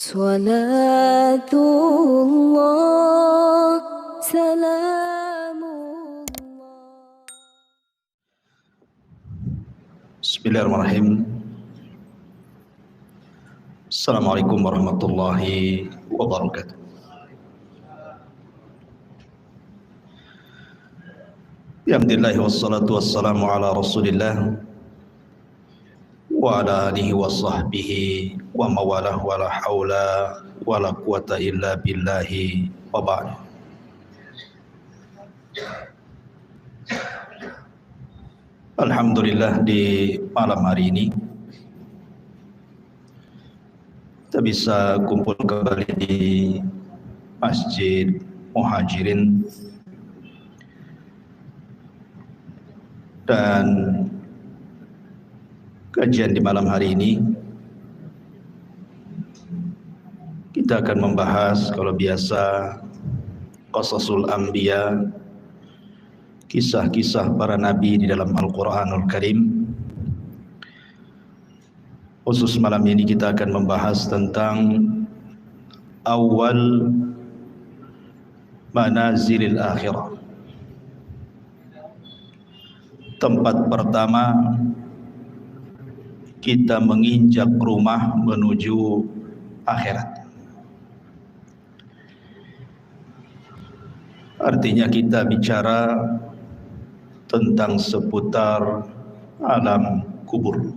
صلاة الله سلام الله. Bismillahirrahmanirrahim. Assalamualaikum warahmatullahi wabarakatuh. Alhamdulillah wassalatu wassalamu ala Rasulillah wa ala alihi wa sahbihi wa mawalah wa la hawla wa la quwata illa billahi wa ba'd. Alhamdulillah, di malam hari ini kita bisa kumpul kembali di Masjid Muhajirin, dan kajian di malam hari ini kita akan membahas, kalau biasa, Qasasul Anbiya, kisah-kisah para nabi di dalam Al-Quranul Karim. Khusus malam ini kita akan membahas tentang awal manazilil akhirah, tempat pertama kita menginjak rumah menuju akhirat. Artinya kita bicara tentang seputar alam kubur.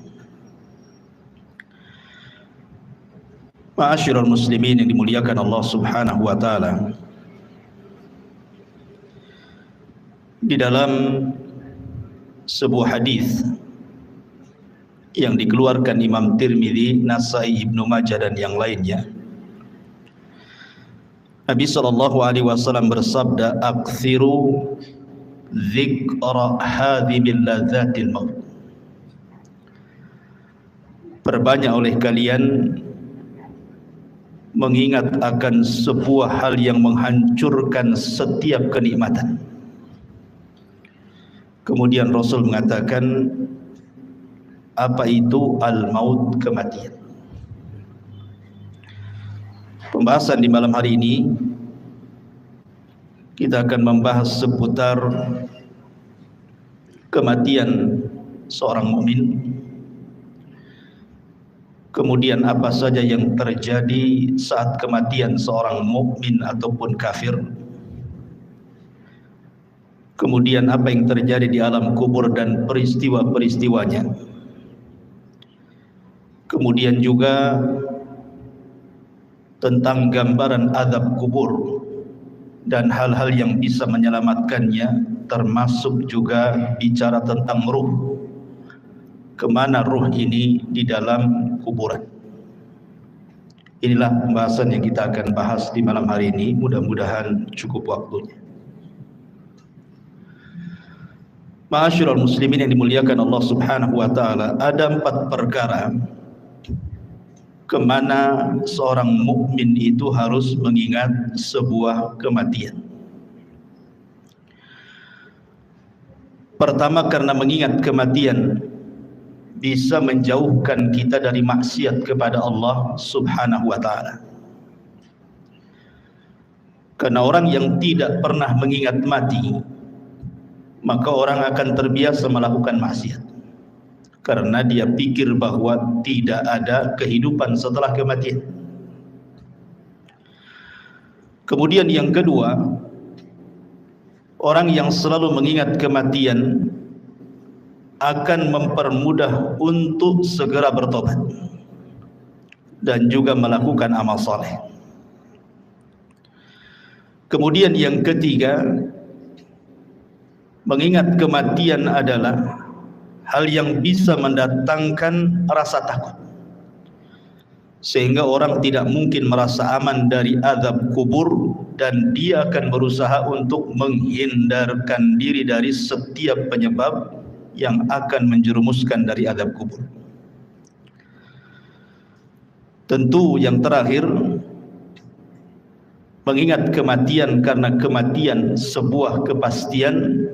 Ma'asyiral muslimin yang dimuliakan Allah Subhanahu wa taala, di dalam sebuah hadis yang dikeluarkan Imam Tirmidzi, Nasai, Ibnu Majah dan yang lainnya, Nabi SAW bersabda, "Aktsiru dzikra hadhibil ladzatil maut." Perbanyak oleh kalian mengingat akan sebuah hal yang menghancurkan setiap kenikmatan. Kemudian Rasul mengatakan, apa itu al-maut, kematian. Pembahasan di malam hari ini kita akan membahas seputar kematian seorang mukmin. Kemudian apa saja yang terjadi saat kematian seorang mukmin ataupun kafir. Kemudian apa yang terjadi di alam kubur dan peristiwa-peristiwanya. Kemudian juga tentang gambaran azab kubur dan hal-hal yang bisa menyelamatkannya, termasuk juga bicara tentang ruh. Kemana ruh ini di dalam kuburan. Inilah pembahasan yang kita akan bahas di malam hari ini. Mudah-mudahan cukup waktunya. Ma'asyiral muslimin yang dimuliakan Allah Subhanahu wa taala, ada 4 perkara kemana seorang mukmin itu harus mengingat sebuah kematian. Pertama, karena mengingat kematian bisa menjauhkan kita dari maksiat kepada Allah Subhanahu wa taala. Karena orang yang tidak pernah mengingat mati, maka orang akan terbiasa melakukan maksiat. Karena dia pikir bahwa tidak ada kehidupan setelah kematian. Kemudian yang kedua, orang yang selalu mengingat kematian akan mempermudah untuk segera bertobat dan juga melakukan amal saleh. Kemudian yang ketiga, mengingat kematian adalah hal yang bisa mendatangkan rasa takut, sehingga orang tidak mungkin merasa aman dari azab kubur, dan dia akan berusaha untuk menghindarkan diri dari setiap penyebab yang akan menjerumuskan dari azab kubur. Tentu yang terakhir, mengingat kematian karena kematian sebuah kepastian,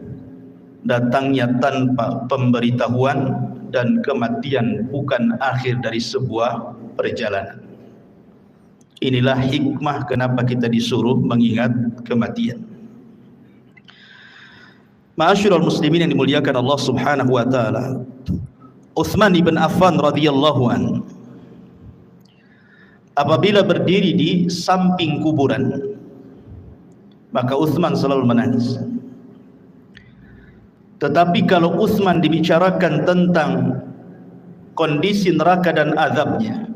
datangnya tanpa pemberitahuan, dan kematian bukan akhir dari sebuah perjalanan. Inilah hikmah kenapa kita disuruh mengingat kematian. Ma'asyiral muslimin yang dimuliakan Allah Subhanahu wa taala. Utsman ibn Affan radhiyallahu an apabila berdiri di samping kuburan, maka Utsman selalu menangis. Tetapi kalau Utsman dibicarakan tentang kondisi neraka dan azabnya,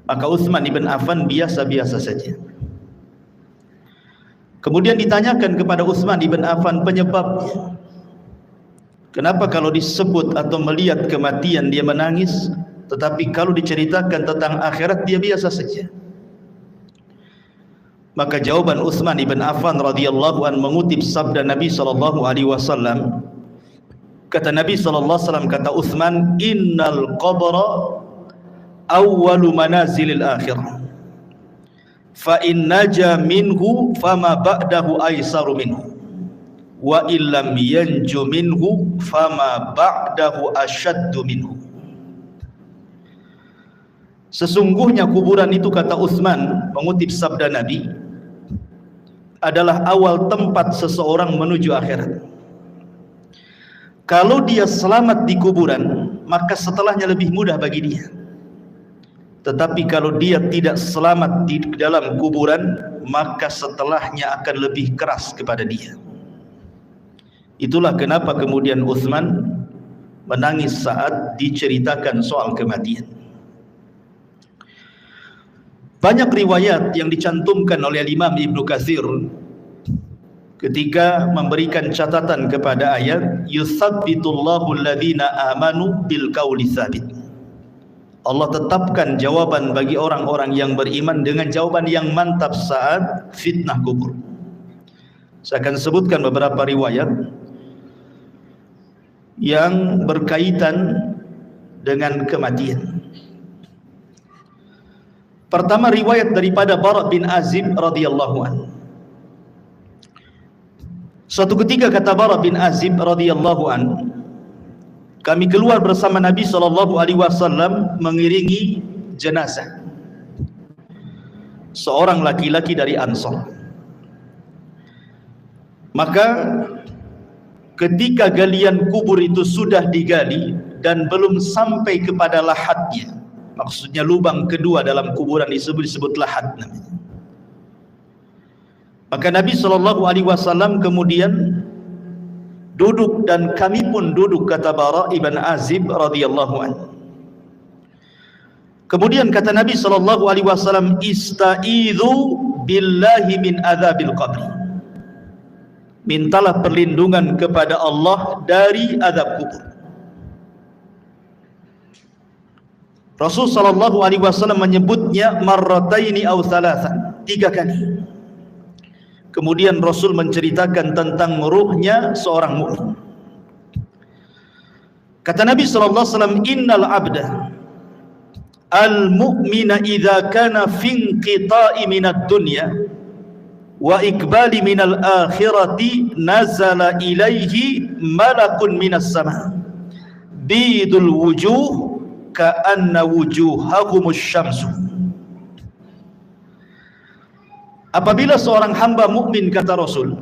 maka Utsman ibn Affan biasa-biasa saja. Kemudian ditanyakan kepada Utsman ibn Affan penyebabnya. Kenapa kalau disebut atau melihat kematian dia menangis, tetapi kalau diceritakan tentang akhirat dia biasa saja? Maka jawaban Utsman ibn Affan radhiyallahu an mengutip sabda Nabi sallallahu alaihi wasallam. Kata Nabi sallallahu alaihi wasallam, kata Utsman, "Innal qabra awwalu manazilil akhirah. Fa in naja minhu fama ba'dahu aisaru minhu. Wa illam yanju minhu fama ba'dahu asyaddu minhu." Sesungguhnya kuburan itu, kata Utsman mengutip sabda Nabi, adalah awal tempat seseorang menuju akhirat. Kalau dia selamat di kuburan, maka setelahnya lebih mudah bagi dia. Tetapi kalau dia tidak selamat di dalam kuburan, maka setelahnya akan lebih keras kepada dia. Itulah kenapa kemudian Utsman menangis saat diceritakan soal kematian. Banyak riwayat yang dicantumkan oleh Imam Ibnu Katsir ketika memberikan catatan kepada ayat yutsabbitullahu alladhina amanu bil qauli tsabit. Allah tetapkan jawaban bagi orang-orang yang beriman dengan jawaban yang mantap saat fitnah kubur. Saya akan sebutkan beberapa riwayat yang berkaitan dengan kematian. Pertama, riwayat daripada Bara bin Azib radhiyallahu anhu. Suatu ketika kata Bara bin Azib radhiyallahu anhu, kami keluar bersama Nabi SAW mengiringi jenazah seorang laki-laki dari Ansar. Maka ketika galian kubur itu sudah digali dan belum sampai kepada lahatnya, maksudnya lubang kedua dalam kuburan disebut lahat namanya, maka Nabi SAW kemudian duduk dan kami pun duduk, kata Bara ibn Azib radhiyallahu anhu. Kemudian kata Nabi SAW, "Ista'idzu billahi min adzabil qabr." Mintalah perlindungan kepada Allah dari azab kubur. Rasul SAW menyebutnya marrataini aw thalathan, 3 kali. Kemudian Rasul menceritakan tentang ruhnya seorang mukmin. Kata Nabi SAW, "Innal abda al-mu'mina idza kana fi inqita'i minad dunya wa iqbali minal akhirati nazala ilaihi malakun minas sama bidul wujuh ka'anna wujuhahumus syamsu." Apabila seorang hamba mukmin, kata Rasul,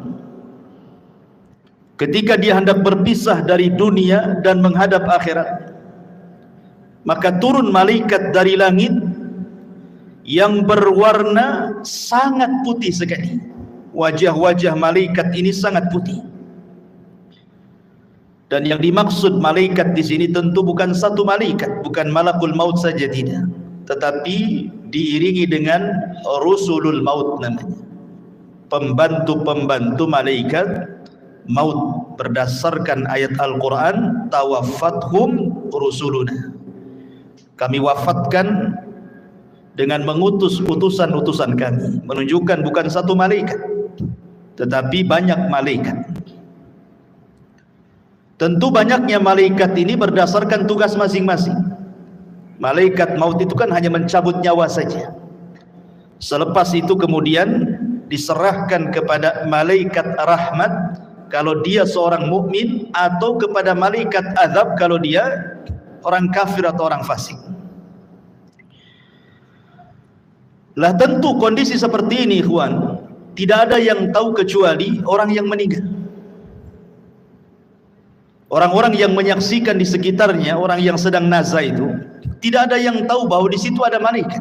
ketika dia hendak berpisah dari dunia dan menghadap akhirat, maka turun malaikat dari langit yang berwarna sangat putih sekali. Wajah-wajah malaikat ini sangat putih. Dan yang dimaksud malaikat di sini tentu bukan satu malaikat, bukan malakul maut saja, tidak, tetapi diiringi dengan rusulul maut namanya, pembantu-pembantu malaikat maut, berdasarkan ayat Al-Quran, tawaffathum rusuluna, kami wafatkan dengan mengutus utusan-utusan kami, menunjukkan bukan satu malaikat tetapi banyak malaikat. Tentu banyaknya malaikat ini berdasarkan tugas masing-masing. Malaikat maut itu kan hanya mencabut nyawa saja. Selepas itu kemudian diserahkan kepada malaikat rahmat kalau dia seorang mukmin, atau kepada malaikat azab kalau dia orang kafir atau orang fasik. Lah tentu kondisi seperti ini ikhwan, tidak ada yang tahu kecuali orang yang meninggal. Orang-orang yang menyaksikan di sekitarnya, orang yang sedang nazar itu, tidak ada yang tahu bahwa di situ ada malaikat.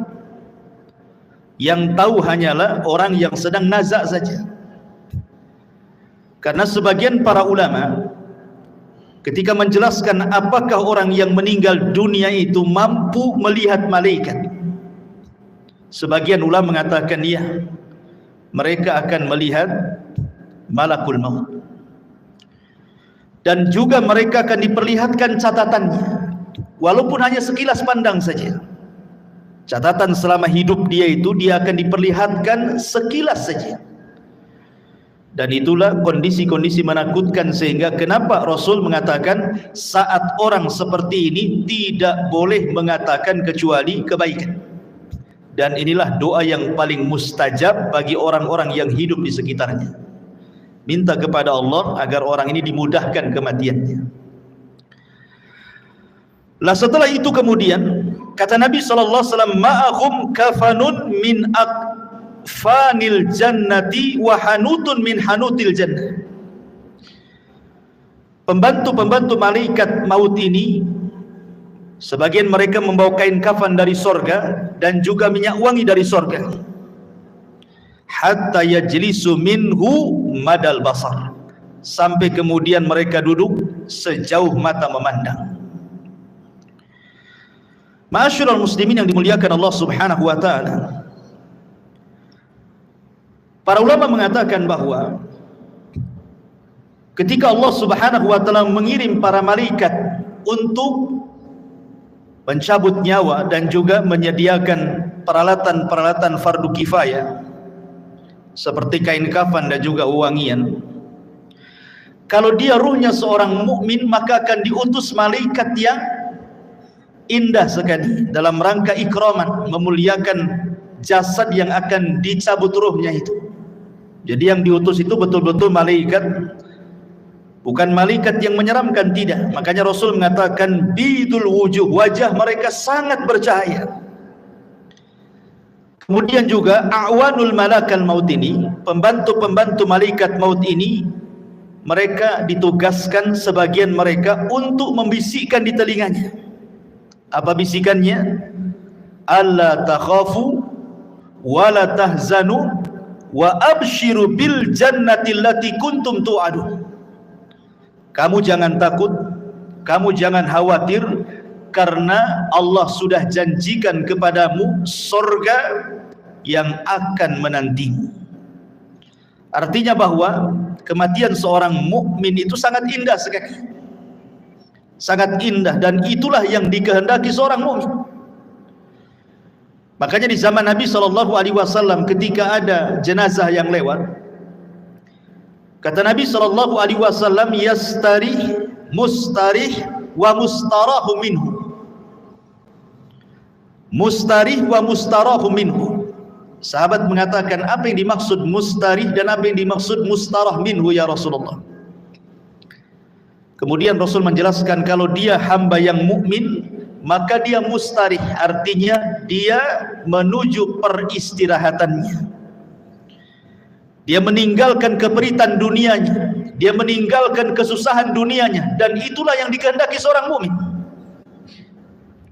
Yang tahu hanyalah orang yang sedang nazar saja. Karena sebagian para ulama ketika menjelaskan apakah orang yang meninggal dunia itu mampu melihat malaikat, sebagian ulama mengatakan ya, mereka akan melihat malakul maut, dan juga mereka akan diperlihatkan catatannya, walaupun hanya sekilas pandang saja. Catatan selama hidup dia itu dia akan diperlihatkan sekilas saja. Dan itulah kondisi-kondisi menakutkan, sehingga kenapa Rasul mengatakan saat orang seperti ini tidak boleh mengatakan kecuali kebaikan. Dan inilah doa yang paling mustajab bagi orang-orang yang hidup di sekitarnya. Minta kepada Allah agar orang ini dimudahkan kematiannya. Lah setelah itu kemudian kata Nabi SAW, ma'ahum kafanun min akfanil jannati wa hanutun min hanutil jannah. Pembantu-pembantu malaikat maut ini, sebagian mereka membawa kain kafan dari sorga dan juga minyak wangi dari sorga. Hatta yajlisu minhu madal basar, sampai kemudian mereka duduk sejauh mata memandang. Ma'asyiral muslimin yang dimuliakan Allah Subhanahu wa taala, para ulama mengatakan bahwa ketika Allah Subhanahu wa taala mengirim para malaikat untuk mencabut nyawa dan juga menyediakan peralatan-peralatan fardu kifayah seperti kain kafan dan juga wewangian, kalau dia ruhnya seorang mukmin maka akan diutus malaikat yang indah sekali dalam rangka ikraman, memuliakan jasad yang akan dicabut ruhnya itu. Jadi yang diutus itu betul-betul malaikat, bukan malaikat yang menyeramkan, tidak. Makanya Rasul mengatakan bidul wujuh, wajah mereka sangat bercahaya. Kemudian juga a'wanul malakal maut ini, pembantu-pembantu malaikat maut ini, mereka ditugaskan sebagian mereka untuk membisikkan di telinganya. Apa bisikannya? Alla takhafu wa la tahzanu wa abshiru bil jannati allati kuntum tu'adun. Kamu jangan takut, kamu jangan khawatir, karena Allah sudah janjikan kepadamu surga yang akan menantimu. Artinya bahwa kematian seorang mukmin itu sangat indah sekali. Sangat indah, dan itulah yang dikehendaki seorang mukmin. Makanya di zaman Nabi SAW ketika ada jenazah yang lewat, kata Nabi SAW, yastarih mustarih wa mustarahu minhu. Mustarih wa mustarahu minhu. Sahabat mengatakan, apa yang dimaksud mustarih dan apa yang dimaksud mustarah minhu ya Rasulullah? Kemudian Rasul menjelaskan, kalau dia hamba yang mukmin maka dia mustarih, artinya dia menuju peristirahatannya. Dia meninggalkan keperitan dunianya, dia meninggalkan kesusahan dunianya, dan itulah yang dikehendaki seorang mukmin.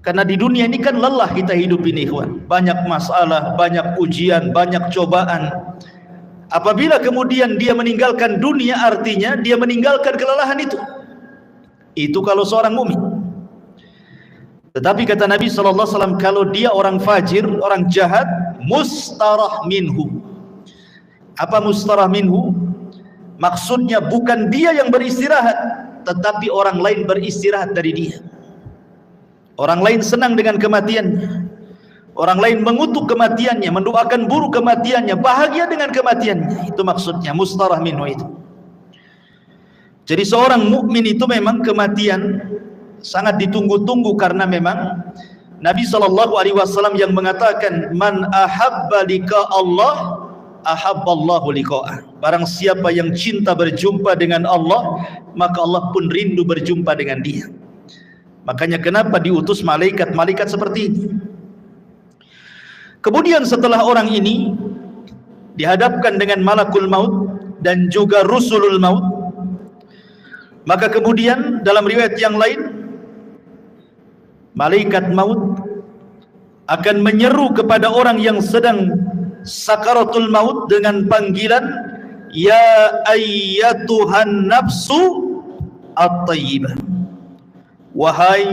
Karena di dunia ini kan lelah kita hidup ini, ikhwan. Banyak masalah, banyak ujian, banyak cobaan. Apabila kemudian dia meninggalkan dunia, artinya dia meninggalkan kelelahan itu. Itu kalau seorang mukmin. Tetapi kata Nabi SAW, kalau dia orang fajir, orang jahat, mustarah minhu. Apa mustarah minhu? Maksudnya bukan dia yang beristirahat, tetapi orang lain beristirahat dari dia. Orang lain senang dengan kematiannya, orang lain mengutuk kematiannya, mendoakan buruk kematiannya, bahagia dengan kematiannya. Itu maksudnya mustarah minhu itu. Jadi seorang mukmin itu memang kematian sangat ditunggu-tunggu, karena memang Nabi SAW yang mengatakan, man ahabba liqa Allah ahabballahu liqa'ah. Barang siapa yang cinta berjumpa dengan Allah, maka Allah pun rindu berjumpa dengan dia. Makanya kenapa diutus malaikat-malaikat seperti ini. Kemudian setelah orang ini dihadapkan dengan malakul maut dan juga rusulul maut, maka kemudian dalam riwayat yang lain malaikat maut akan menyeru kepada orang yang sedang sakaratul maut dengan panggilan, ya ayyatuhan nafsu at-tayyibah, wahai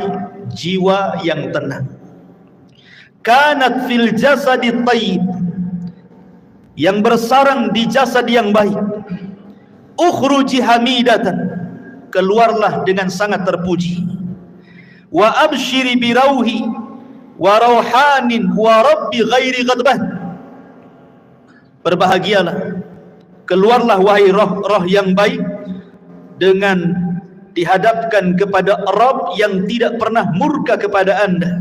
jiwa yang tenang, kanat fil jasadi tayyib, yang bersarang di jasad yang baik, ukhruji hamidatan, keluarlah dengan sangat terpuji, wa abshiri birauhi wa rauhanin wa rabbi ghairi ghadban, berbahagialah, keluarlah wahai roh-roh yang baik dengan dihadapkan kepada Rabb yang tidak pernah murka kepada anda.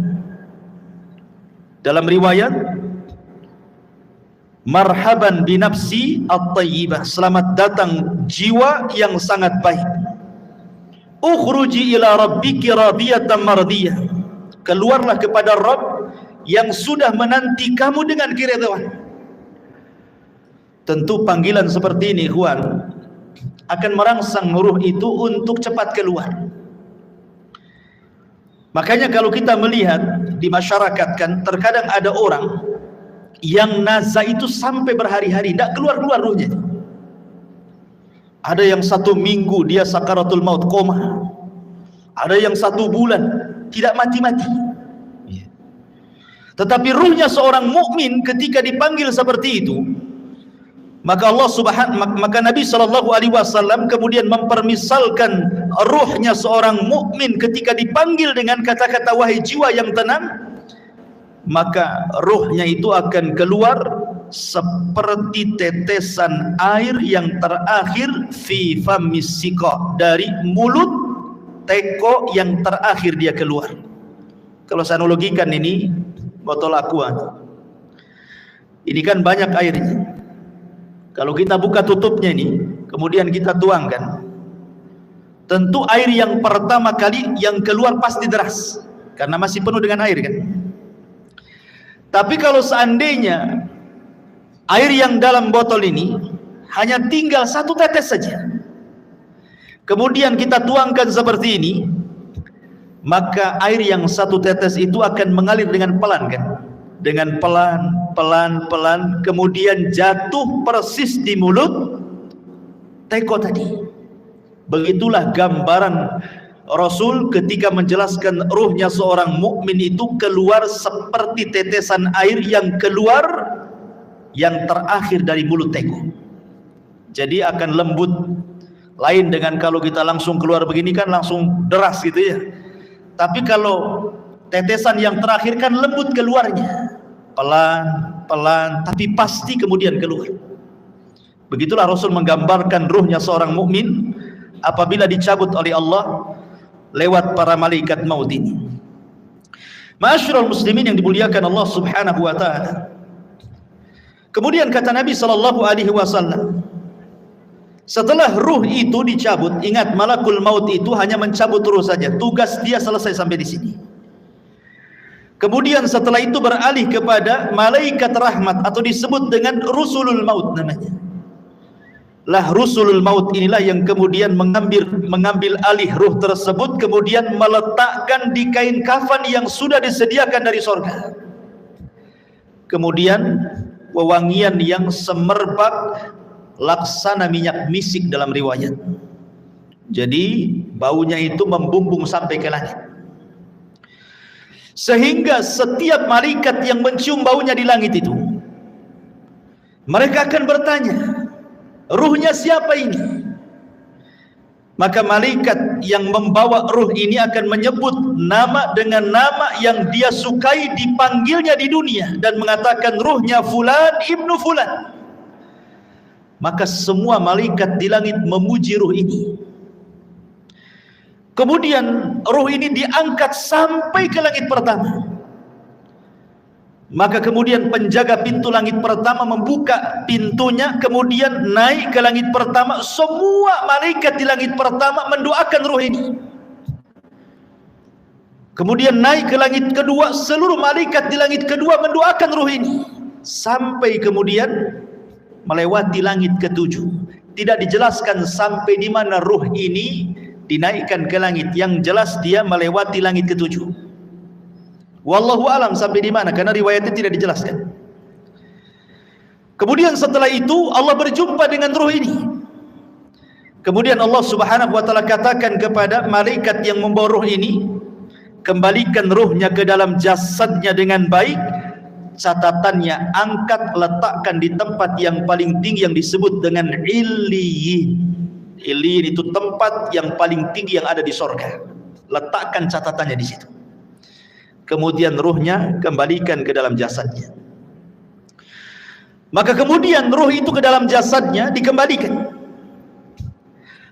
Dalam riwayat, marhaban binafsi at-tayyibah, selamat datang jiwa yang sangat baik, ukhruji ila rabbiki radiyatan mardiyah, keluarlah kepada Rabb yang sudah menanti kamu dengan keridhaan. Tentu panggilan seperti ini, ikhwan, akan merangsang ruh itu untuk cepat keluar. Makanya kalau kita melihat di masyarakat kan, terkadang ada orang yang nazar itu sampai berhari-hari tidak keluar-keluar ruhnya. Ada yang 1 minggu dia sakaratul maut, koma. Ada yang 1 bulan tidak mati-mati. Tetapi ruhnya seorang mukmin ketika dipanggil seperti itu, maka Nabi SAW kemudian mempermisalkan ruhnya seorang mukmin ketika dipanggil dengan kata-kata wahai jiwa yang tenang, maka ruhnya itu akan keluar seperti tetesan air yang terakhir fi famis siqa, dari mulut teko yang terakhir dia keluar. Kalau saya analogikan ini botol aqua, ini kan banyak airnya. Kalau kita buka tutupnya ini, kemudian kita tuangkan, tentu air yang pertama kali yang keluar pasti deras, karena masih penuh dengan air kan. Tapi kalau seandainya air yang dalam botol ini hanya tinggal 1 tetes saja, kemudian kita tuangkan seperti ini, maka air yang 1 tetes itu akan mengalir dengan pelan kan, dengan pelan, kemudian jatuh persis di mulut teko tadi. Begitulah gambaran Rasul ketika menjelaskan ruhnya seorang mukmin itu keluar seperti tetesan air yang keluar yang terakhir dari mulut teko. Jadi akan lembut, lain dengan kalau kita langsung keluar begini kan langsung deras gitu ya. Tapi kalau tetesan yang terakhir kan lembut keluarnya, pelan, tapi pasti kemudian keluar. Begitulah Rasul menggambarkan ruhnya seorang mukmin apabila dicabut oleh Allah lewat para malaikat maut ini. Ma'asyiral muslimin yang dimuliakan Allah Subhanahu wa taala. Kemudian kata Nabi SAW, setelah ruh itu dicabut, ingat malakul maut itu hanya mencabut ruh saja, tugas dia selesai sampai di sini. Kemudian setelah itu beralih kepada malaikat rahmat atau disebut dengan rusulul maut namanya. Lah rusulul maut inilah yang kemudian mengambil alih ruh tersebut, kemudian meletakkan di kain kafan yang sudah disediakan dari sorga. Kemudian wewangian yang semerbak laksana minyak misik dalam riwayat. Jadi baunya itu membumbung sampai ke langit, sehingga setiap malaikat yang mencium baunya di langit itu, mereka akan bertanya, ruhnya siapa ini? Maka malaikat yang membawa ruh ini akan menyebut nama dengan nama yang dia sukai dipanggilnya di dunia dan mengatakan ruhnya fulan ibnu fulan. Maka semua malaikat di langit memuji ruh ini. Kemudian ruh ini diangkat sampai ke langit pertama. Maka kemudian penjaga pintu langit pertama membuka pintunya, kemudian naik ke langit pertama. Semua malaikat di langit pertama mendoakan ruh ini. Kemudian naik ke langit kedua, seluruh malaikat di langit kedua mendoakan ruh ini, sampai kemudian melewati langit ketujuh. Tidak dijelaskan sampai di mana ruh ini dinaikkan ke langit. Yang jelas dia melewati langit ketujuh. Wallahu alam sampai di mana, karena riwayatnya tidak dijelaskan. Kemudian setelah itu Allah berjumpa dengan ruh ini. Kemudian Allah Subhanahu wa taala katakan kepada malaikat yang membawa ruh ini, kembalikan ruhnya ke dalam jasadnya dengan baik. Catatannya, angkat, letakkan di tempat yang paling tinggi yang disebut dengan Illiyin. Illiyin itu tempat yang paling tinggi yang ada di sorga. Letakkan catatannya di situ. Kemudian ruhnya kembalikan ke dalam jasadnya. Maka kemudian ruh itu ke dalam jasadnya dikembalikan.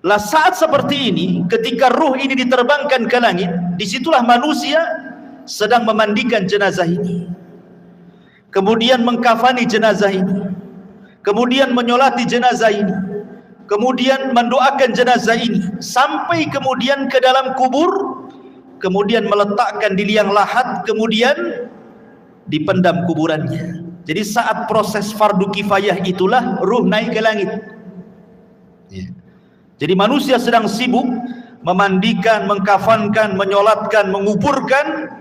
Lah saat seperti ini, ketika ruh ini diterbangkan ke langit, disitulah manusia sedang memandikan jenazah ini. Kemudian mengkafani jenazah ini, kemudian menyolati jenazah ini, kemudian mendoakan jenazah ini, sampai kemudian ke dalam kubur, kemudian meletakkan di liang lahat, kemudian dipendam kuburannya. Jadi saat proses fardu kifayah itulah ruh naik ke langit. Jadi manusia sedang sibuk memandikan, mengkafankan, menyolatkan, menguburkan,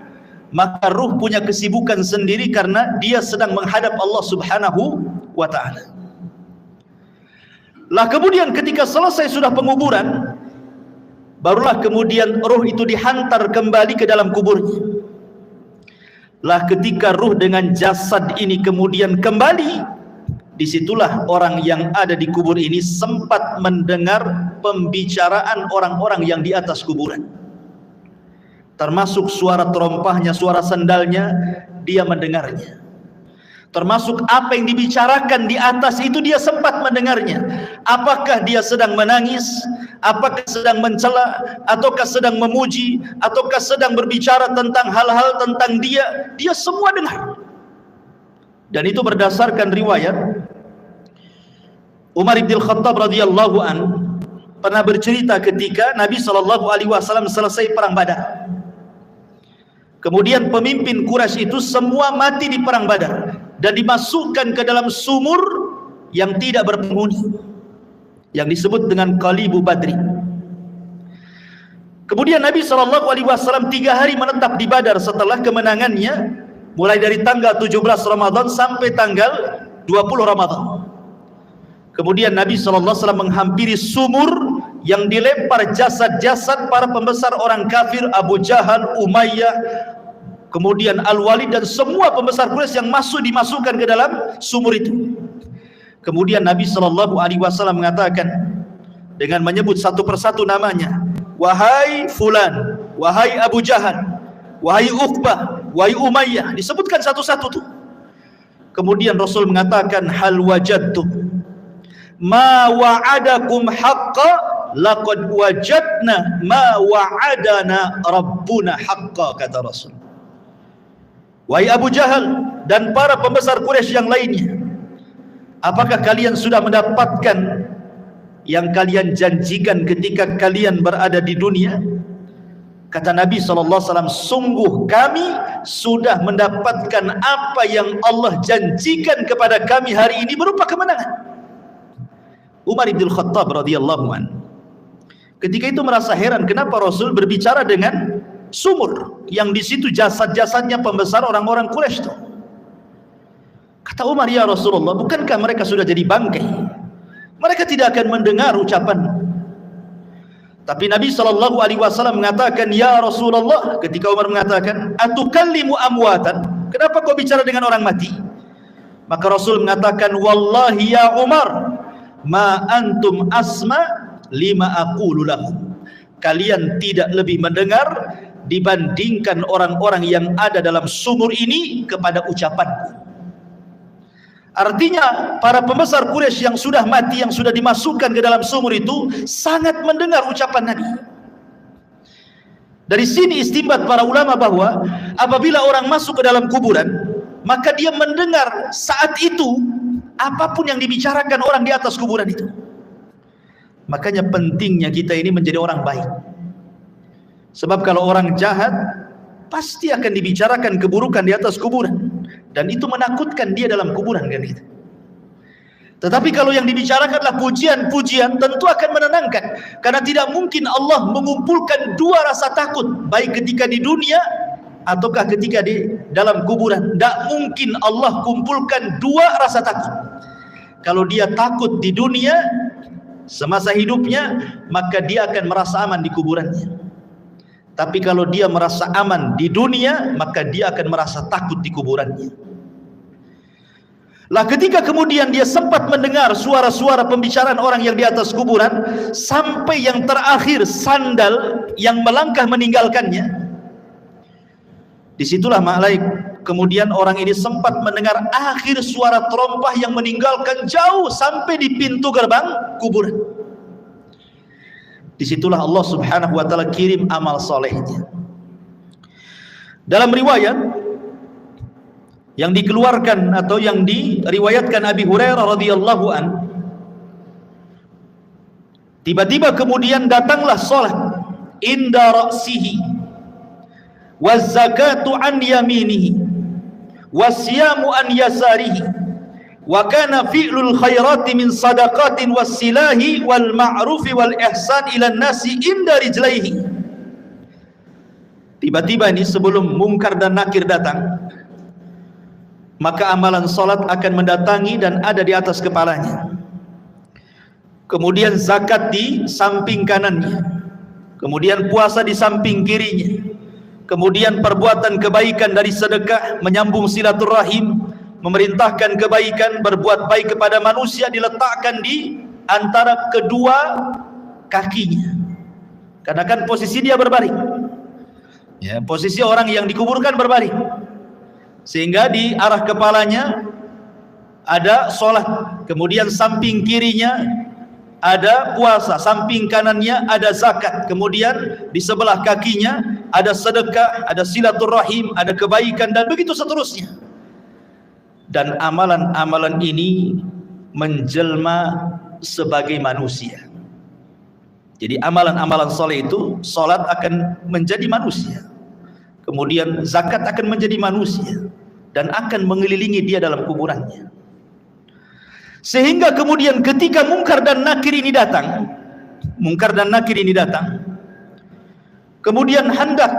maka ruh punya kesibukan sendiri karena dia sedang menghadap Allah Subhanahu wa ta'ala. Lah kemudian ketika selesai sudah penguburan, barulah kemudian ruh itu dihantar kembali ke dalam kuburnya. Lah ketika ruh dengan jasad ini kemudian kembali, disitulah orang yang ada di kubur ini sempat mendengar pembicaraan orang-orang yang di atas kuburan. Termasuk suara terompahnya, suara sandalnya, dia mendengarnya. Termasuk apa yang dibicarakan di atas itu dia sempat mendengarnya. Apakah dia sedang menangis, apakah sedang mencela, ataukah sedang memuji, ataukah sedang berbicara tentang hal-hal tentang dia semua dengar. Dan itu berdasarkan riwayat Umar bin Khattab radhiyallahu an pernah bercerita ketika Nabi SAW selesai perang Badar. Kemudian pemimpin Quraisy itu semua mati di perang Badar dan dimasukkan ke dalam sumur yang tidak berpenghuni, yang disebut dengan Qalibu Badri. Kemudian Nabi SAW 3 hari menetap di Badar setelah kemenangannya, mulai dari tanggal 17 Ramadan sampai tanggal 20 Ramadan. Kemudian Nabi SAW menghampiri sumur yang dilempar jasad-jasad para pembesar orang kafir, Abu Jahal, Umayyah, kemudian Al-Walid dan semua pembesar Quraisy yang dimasukkan ke dalam sumur itu. Kemudian Nabi SAW mengatakan dengan menyebut satu persatu namanya, wahai fulan, wahai Abu Jahal, wahai Uqbah, wahai Umayyah, disebutkan satu-satu tuh. Kemudian Rasul mengatakan, hal wajadtum ma wa'adakum haqqa laqad wajadna ma wa'adana rabbuna haqqa, kata Rasul. Wahai Abu Jahal dan para pembesar Quraisy yang lainnya, apakah kalian sudah mendapatkan yang kalian janjikan ketika kalian berada di dunia? Kata Nabi SAW, sungguh kami sudah mendapatkan apa yang Allah janjikan kepada kami hari ini berupa kemenangan. Umar bin Khattab radhiyallahu an ketika itu merasa heran kenapa Rasul berbicara dengan sumur yang di situ jasad-jasadnya pembesar orang-orang Quraisy itu. Kata Umar, ya Rasulullah, bukankah mereka sudah jadi bangkai? Mereka tidak akan mendengar ucapan. Tapi Nabi SAW mengatakan, ya Rasulullah, ketika Umar mengatakan, atukallimu amwatan, kenapa kau bicara dengan orang mati? Maka Rasul mengatakan, wallahi ya Umar, ma antum asma lima aqulu lahum, kalian tidak lebih mendengar dibandingkan orang-orang yang ada dalam sumur ini kepada ucapanku. Artinya para pembesar Quraisy yang sudah mati, yang sudah dimasukkan ke dalam sumur itu sangat mendengar ucapan Nabi. Dari sini istinbat para ulama bahwa apabila orang masuk ke dalam kuburan, maka dia mendengar saat itu apapun yang dibicarakan orang di atas kuburan itu. Makanya pentingnya kita ini menjadi orang baik. Sebab kalau orang jahat, pasti akan dibicarakan keburukan di atas kuburan, dan itu menakutkan dia dalam kuburan kan gitu. Tetapi kalau yang dibicarakanlah pujian-pujian, tentu akan menenangkan, karena tidak mungkin Allah mengumpulkan dua rasa takut, baik ketika di dunia ataukah ketika di dalam kuburan. Tidak mungkin Allah kumpulkan dua rasa takut. Kalau dia takut di dunia semasa hidupnya, maka dia akan merasa aman di kuburannya. Tapi kalau dia merasa aman di dunia, maka dia akan merasa takut di kuburannya. Lah ketika kemudian dia sempat mendengar suara-suara pembicaraan orang yang di atas kuburan, sampai yang terakhir sandal yang melangkah meninggalkannya, disitulah kemudian orang ini sempat mendengar akhir suara terompah yang meninggalkan jauh sampai di pintu gerbang kuburan. Disitulah Allah subhanahu wa ta'ala kirim amal solehnya. Dalam riwayat yang dikeluarkan atau yang diriwayatkan Abi Hurairah radhiyallahu an, tiba-tiba kemudian datanglah salat inda ra'sihi waz zakatu an yaminihi wasyamu an yasarihi wa kana fi'lul khairati min sadaqatin wassilahi wal ma'rufi wal ihsan ila nasi inda rijlaihi. Tiba-tiba ini sebelum mungkar dan nakir datang, maka amalan salat akan mendatangi dan ada di atas kepalanya. Kemudian zakat di samping kanannya, kemudian puasa di samping kirinya, kemudian perbuatan kebaikan dari sedekah, menyambung silaturahim, memerintahkan kebaikan, berbuat baik kepada manusia diletakkan di antara kedua kakinya. Karena kan posisi dia berbaring, ya, posisi orang yang dikuburkan berbaring, sehingga di arah kepalanya ada sholat, kemudian samping kirinya ada puasa, samping kanannya ada zakat, kemudian di sebelah kakinya ada sedekah, ada silaturahim, ada kebaikan, dan begitu seterusnya. Dan amalan-amalan ini menjelma sebagai manusia. Jadi amalan-amalan soleh itu, sholat akan menjadi manusia, kemudian zakat akan menjadi manusia, dan akan mengelilingi dia dalam kuburannya. Sehingga kemudian ketika mungkar dan nakir ini datang, kemudian hendak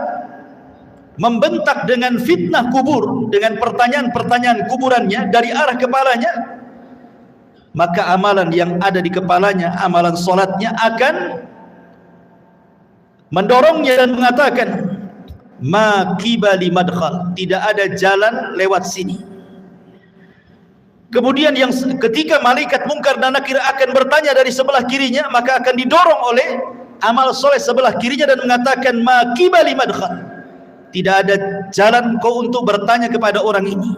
membentak dengan fitnah kubur, dengan pertanyaan-pertanyaan kuburannya dari arah kepalanya, maka amalan yang ada di kepalanya, amalan solatnya akan mendorongnya dan mengatakan, ma qibali madkhal, tidak ada jalan lewat sini. Kemudian yang ketika malaikat mungkar dan nakir akan bertanya dari sebelah kirinya, maka akan didorong oleh amal soleh sebelah kirinya dan mengatakan, ma qibali madkhal, tidak ada jalan kau untuk bertanya kepada orang ini.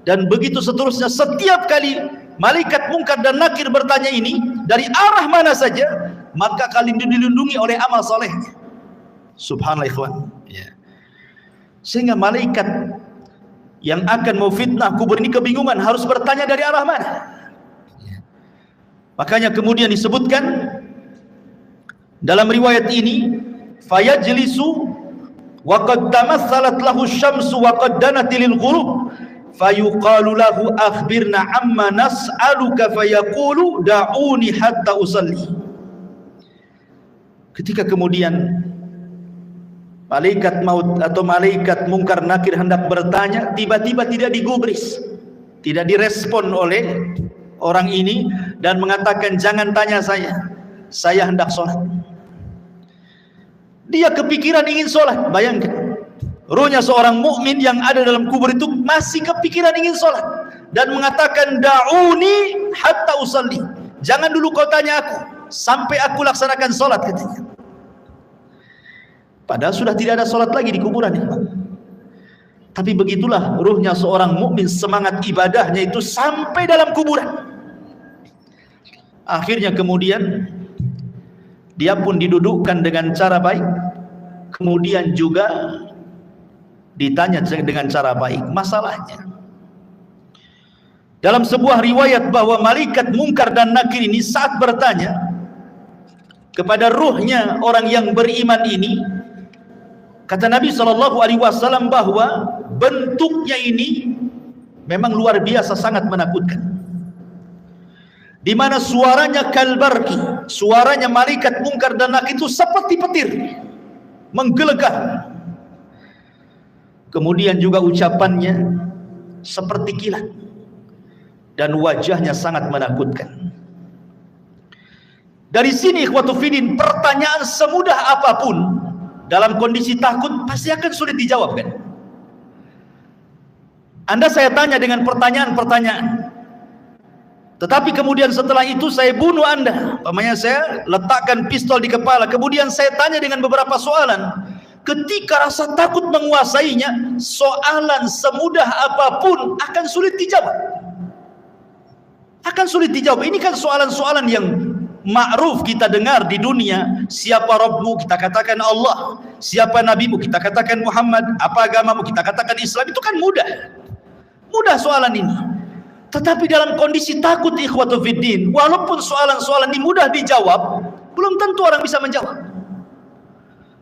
Dan begitu seterusnya, setiap kali malaikat mungkar dan nakir bertanya ini dari arah mana saja, maka kalian dilindungi oleh amal solehnya. Subhanallah ikhwan, ya. Sehingga malaikat yang akan memfitnah kubur ini kebingungan harus bertanya dari arah mana, ya. Makanya kemudian disebutkan dalam riwayat ini, fayajlisu wa qad tamatsalat lahu syamsu wa qad danat lil ghurub fayuqalu lahu akhbirna amma nas'aluka fayaqulu da'uni hatta usalli. Ketika kemudian malaikat maut atau malaikat mungkar nakir hendak bertanya, tiba-tiba tidak digubris, tidak direspon oleh orang ini dan mengatakan, jangan tanya saya hendak sholat. Dia kepikiran ingin sholat. Bayangkan, ruhnya seorang mukmin yang ada dalam kubur itu masih kepikiran ingin sholat dan mengatakan, da'uni hatta usalli, jangan dulu kau tanya aku sampai aku laksanakan sholat, katanya. Padahal sudah tidak ada sholat lagi di kuburan, ya. Tapi begitulah ruhnya seorang mukmin, semangat ibadahnya itu sampai dalam kuburan. Akhirnya kemudian dia pun didudukkan dengan cara baik, kemudian juga ditanya dengan cara baik. Masalahnya, dalam sebuah riwayat bahwa malaikat mungkar dan nakir ini saat bertanya kepada ruhnya orang yang beriman ini, Kata Nabi SAW bahwa bentuknya ini memang luar biasa, sangat menakutkan. Di mana suaranya kalbarki, suaranya malaikat mungkar dan nakir itu seperti petir, menggelegar. Kemudian juga ucapannya seperti kilat, dan wajahnya sangat menakutkan. Dari sini ikhwatu fiddin, pertanyaan semudah apapun dalam kondisi takut pasti akan sulit dijawab, kan? Anda saya tanya dengan pertanyaan-pertanyaan, tetapi kemudian setelah itu saya bunuh Anda, umpamanya saya letakkan pistol di kepala, kemudian saya tanya dengan beberapa soalan. Ketika rasa takut menguasainya, soalan semudah apapun akan sulit dijawab. Akan sulit dijawab. Ini kan soalan-soalan yang ma'ruf kita dengar di dunia. Siapa Rabbmu? Kita katakan Allah. Siapa Nabimu? Kita katakan Muhammad. Apa agamamu? Kita katakan Islam. Itu kan mudah. Mudah soalan ini. Tetapi dalam kondisi takut ikhwatu fiddin, walaupun soalan-soalan ini mudah dijawab, belum tentu orang bisa menjawab.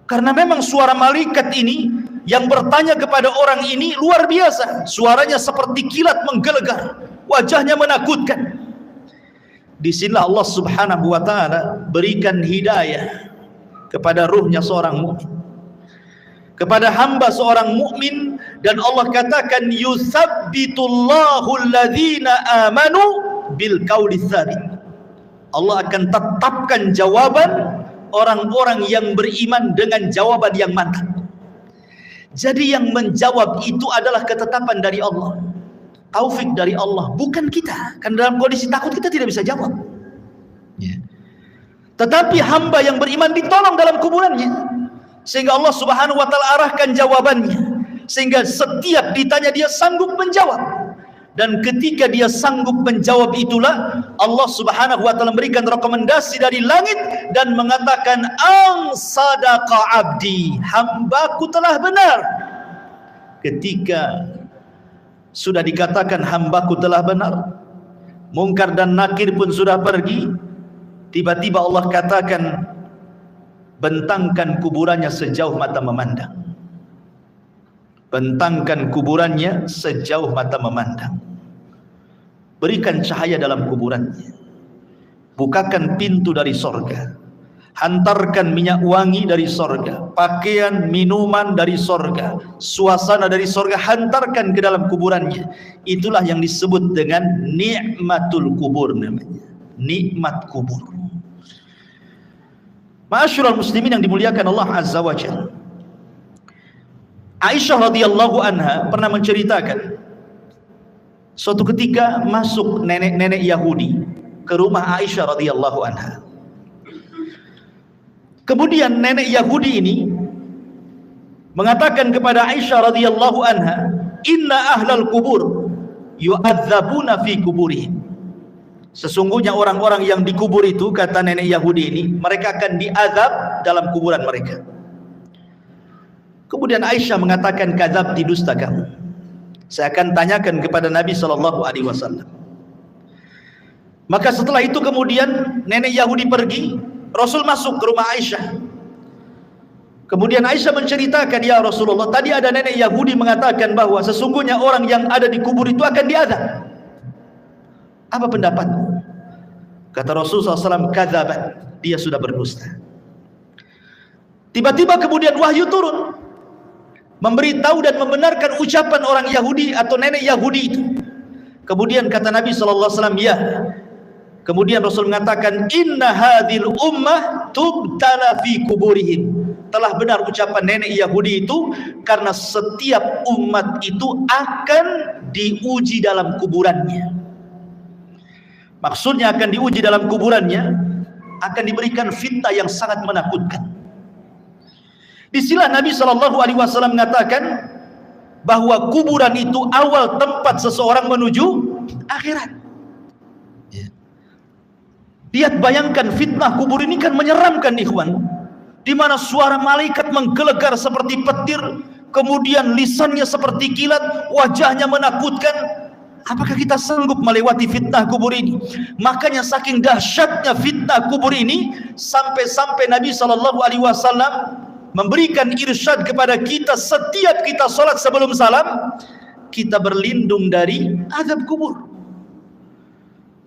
Karena memang suara malaikat ini yang bertanya kepada orang ini luar biasa. Suaranya seperti kilat menggelegar, wajahnya menakutkan. Disinilah Allah Subhanahu wa ta'ala berikan hidayah kepada ruhnya seorang mukmin, kepada hamba seorang mukmin, dan Allah katakan yutsabbitullahu alladzina amanu bil qauli tsabit. Allah akan tetapkan jawaban orang-orang yang beriman dengan jawaban yang mantap. Jadi yang menjawab itu adalah ketetapan dari Allah, taufik dari Allah, bukan kita. Kan dalam kondisi takut kita tidak bisa jawab, ya. Tetapi hamba yang beriman ditolong dalam kuburannya, sehingga Allah Subhanahu wa ta'ala arahkan jawabannya, sehingga setiap ditanya dia sanggup menjawab. Dan ketika dia sanggup menjawab itulah Allah Subhanahu wa ta'ala memberikan rekomendasi dari langit dan mengatakan ang sadaqa abdi, hambaku telah benar. Ketika sudah dikatakan hambaku telah benar, mungkar dan nakir pun sudah pergi, tiba-tiba Allah katakan bentangkan kuburannya sejauh mata memandang. Bentangkan kuburannya sejauh mata memandang. Berikan cahaya dalam kuburannya. Bukakan pintu dari sorga. Hantarkan minyak wangi dari sorga. Pakaian, minuman dari sorga. Suasana dari sorga hantarkan ke dalam kuburannya. Itulah yang disebut dengan nikmatul kubur namanya. Nikmat kubur. Ma'asyiral muslimin yang dimuliakan Allah Azza wa Jalla. Aisyah radhiyallahu anha pernah menceritakan suatu ketika masuk nenek-nenek Yahudi ke rumah Aisyah radhiyallahu anha. Kemudian nenek Yahudi ini mengatakan kepada Aisyah radhiyallahu anha, "Inna ahlal kubur yu'adzabuna fi kuburihim." Sesungguhnya orang-orang yang dikubur itu, kata nenek Yahudi ini, mereka akan diazab dalam kuburan mereka. Kemudian Aisyah mengatakan, kadzabti, dusta kamu. Saya akan tanyakan kepada Nabi SAW. Maka setelah itu kemudian nenek Yahudi pergi, Rasul masuk ke rumah Aisyah. Kemudian Aisyah menceritakan, ya Rasulullah, tadi ada nenek Yahudi mengatakan bahwa sesungguhnya orang yang ada di kubur itu akan diazab. Apa pendapatmu? Kata Rasulullah SAW, kadzabat, dia sudah berdusta. Tiba-tiba kemudian wahyu turun, memberitahu dan membenarkan ucapan orang Yahudi atau nenek Yahudi itu. Kemudian kata Nabi SAW, ya. Kemudian Rasul mengatakan, inna hadhil ummah tubtala fi kuburihim. Telah benar ucapan nenek Yahudi itu, karena setiap umat itu akan diuji dalam kuburannya. Maksudnya akan diuji dalam kuburannya, akan diberikan fitnah yang sangat menakutkan. Disinilah Nabi SAW mengatakan bahwa kuburan itu awal tempat seseorang menuju akhirat. Lihat, bayangkan fitnah kubur ini kan menyeramkan, ikhwan. Di mana suara malaikat menggelegar seperti petir, kemudian lisannya seperti kilat, wajahnya menakutkan. Apakah kita sanggup melewati fitnah kubur ini? Makanya saking dahsyatnya fitnah kubur ini, sampai-sampai Nabi SAW memberikan irsyad kepada kita setiap kita salat sebelum salam, kita berlindung dari azab kubur.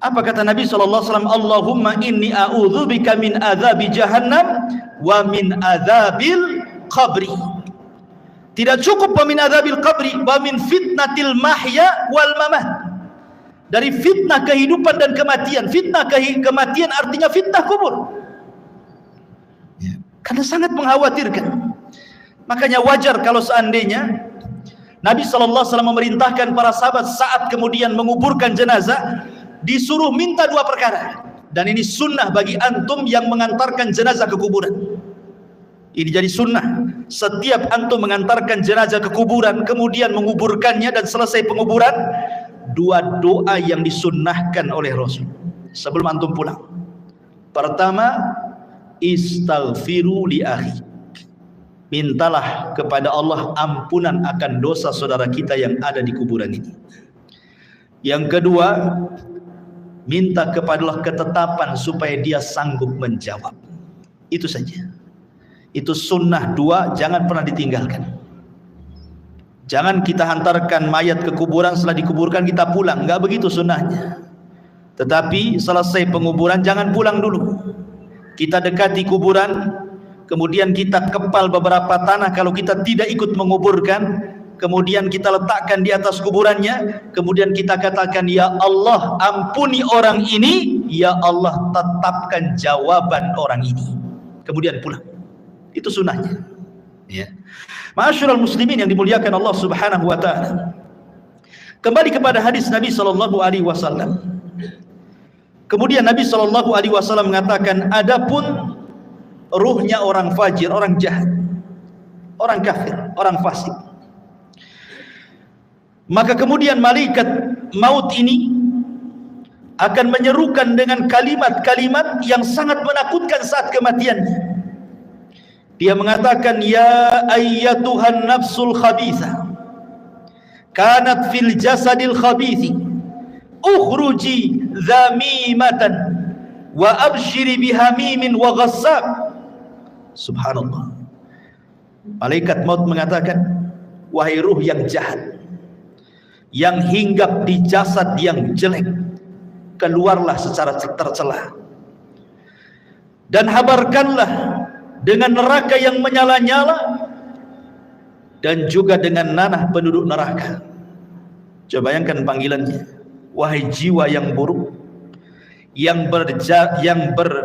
Apa kata Nabi SAW? Allahumma inni a'udzubika min azabi jahannam wa min azabil qabri. Tidak cukup wa min azabil qabri, wa min fitnatil mahya wal mamat. Dari fitnah kehidupan dan kematian. Fitnah kematian artinya fitnah kubur. Karena sangat mengkhawatirkan. Makanya wajar kalau seandainya Nabi SAW memerintahkan para sahabat saat kemudian menguburkan jenazah, disuruh minta dua perkara. Dan ini sunnah bagi antum yang mengantarkan jenazah ke kuburan. Ini jadi sunnah. Setiap antum mengantarkan jenazah ke kuburan, kemudian menguburkannya dan selesai penguburan, dua doa yang disunnahkan oleh Rasul sebelum antum pulang. Pertama, istaghfiru li akhi. Mintalah kepada Allah ampunan akan dosa saudara kita yang ada di kuburan ini. Yang kedua, minta kepada Allah ketetapan supaya dia sanggup menjawab. Itu saja. Itu sunnah dua, jangan pernah ditinggalkan. Jangan kita hantarkan mayat ke kuburan, setelah dikuburkan kita pulang. Enggak begitu sunnahnya. Tetapi selesai penguburan jangan pulang dulu. Kita dekati kuburan, kemudian kita kepal beberapa tanah kalau kita tidak ikut menguburkan, kemudian kita letakkan di atas kuburannya, kemudian kita katakan, ya Allah ampuni orang ini, ya Allah tetapkan jawaban orang ini, kemudian pulang. Itu sunnahnya. Ya. Ma'asyiral muslimin yang dimuliakan Allah Subhanahu wa taala. Kembali kepada hadis Nabi sallallahu alaihi wasallam. Kemudian Nabi sallallahu alaihi wasallam mengatakan, adapun ruhnya orang fajir, orang jahat, orang kafir, orang fasik, maka kemudian malaikat maut ini akan menyerukan dengan kalimat-kalimat yang sangat menakutkan saat kematiannya. Dia mengatakan, ya ayyatuhan nafsul khabithah kanat fil jasadil khabithi ukhruji zamimatan wa abshiri bihamimin wa ghassab. Subhanallah. Malaikat maut mengatakan, wahai ruh yang jahat, yang hinggap di jasad yang jelek, keluarlah secara tercela dan habarkanlah dengan neraka yang menyala-nyala dan juga dengan nanah penduduk neraka. Coba bayangkan panggilannya, wahai jiwa yang buruk, yang bersarang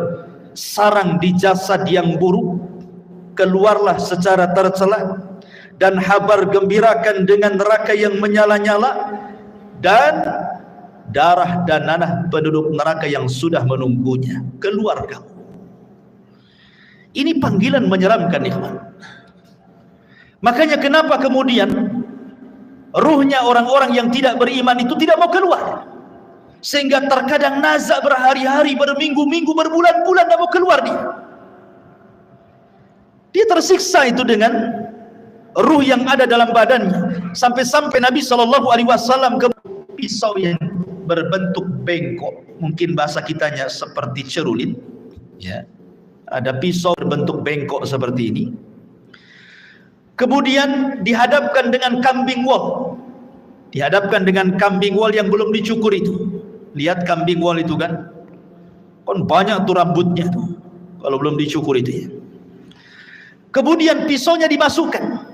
di jasad yang buruk, keluarlah secara tercela dan habar gembirakan dengan neraka yang menyala-nyala dan darah dan nanah penduduk neraka yang sudah menunggunya. Keluar kamu. Ini panggilan menyeramkan, ikhwan. Makanya kenapa kemudian ruhnya orang-orang yang tidak beriman itu tidak mau keluar, sehingga terkadang nazak berhari-hari, berminggu-minggu, berbulan-bulan tidak mau keluar dia tersiksa itu dengan ruh yang ada dalam badannya, sampai-sampai Nabi SAW ke pisau yang berbentuk bengkok, mungkin bahasa kitanya seperti cerulit, ya, ada pisau berbentuk bengkok seperti ini, kemudian dihadapkan dengan kambing wol, dihadapkan dengan kambing wol yang belum dicukur itu. Lihat kambing wol itu kan banyak tuh rambutnya tuh kalau belum dicukur itu ya. Kemudian pisaunya dimasukkan.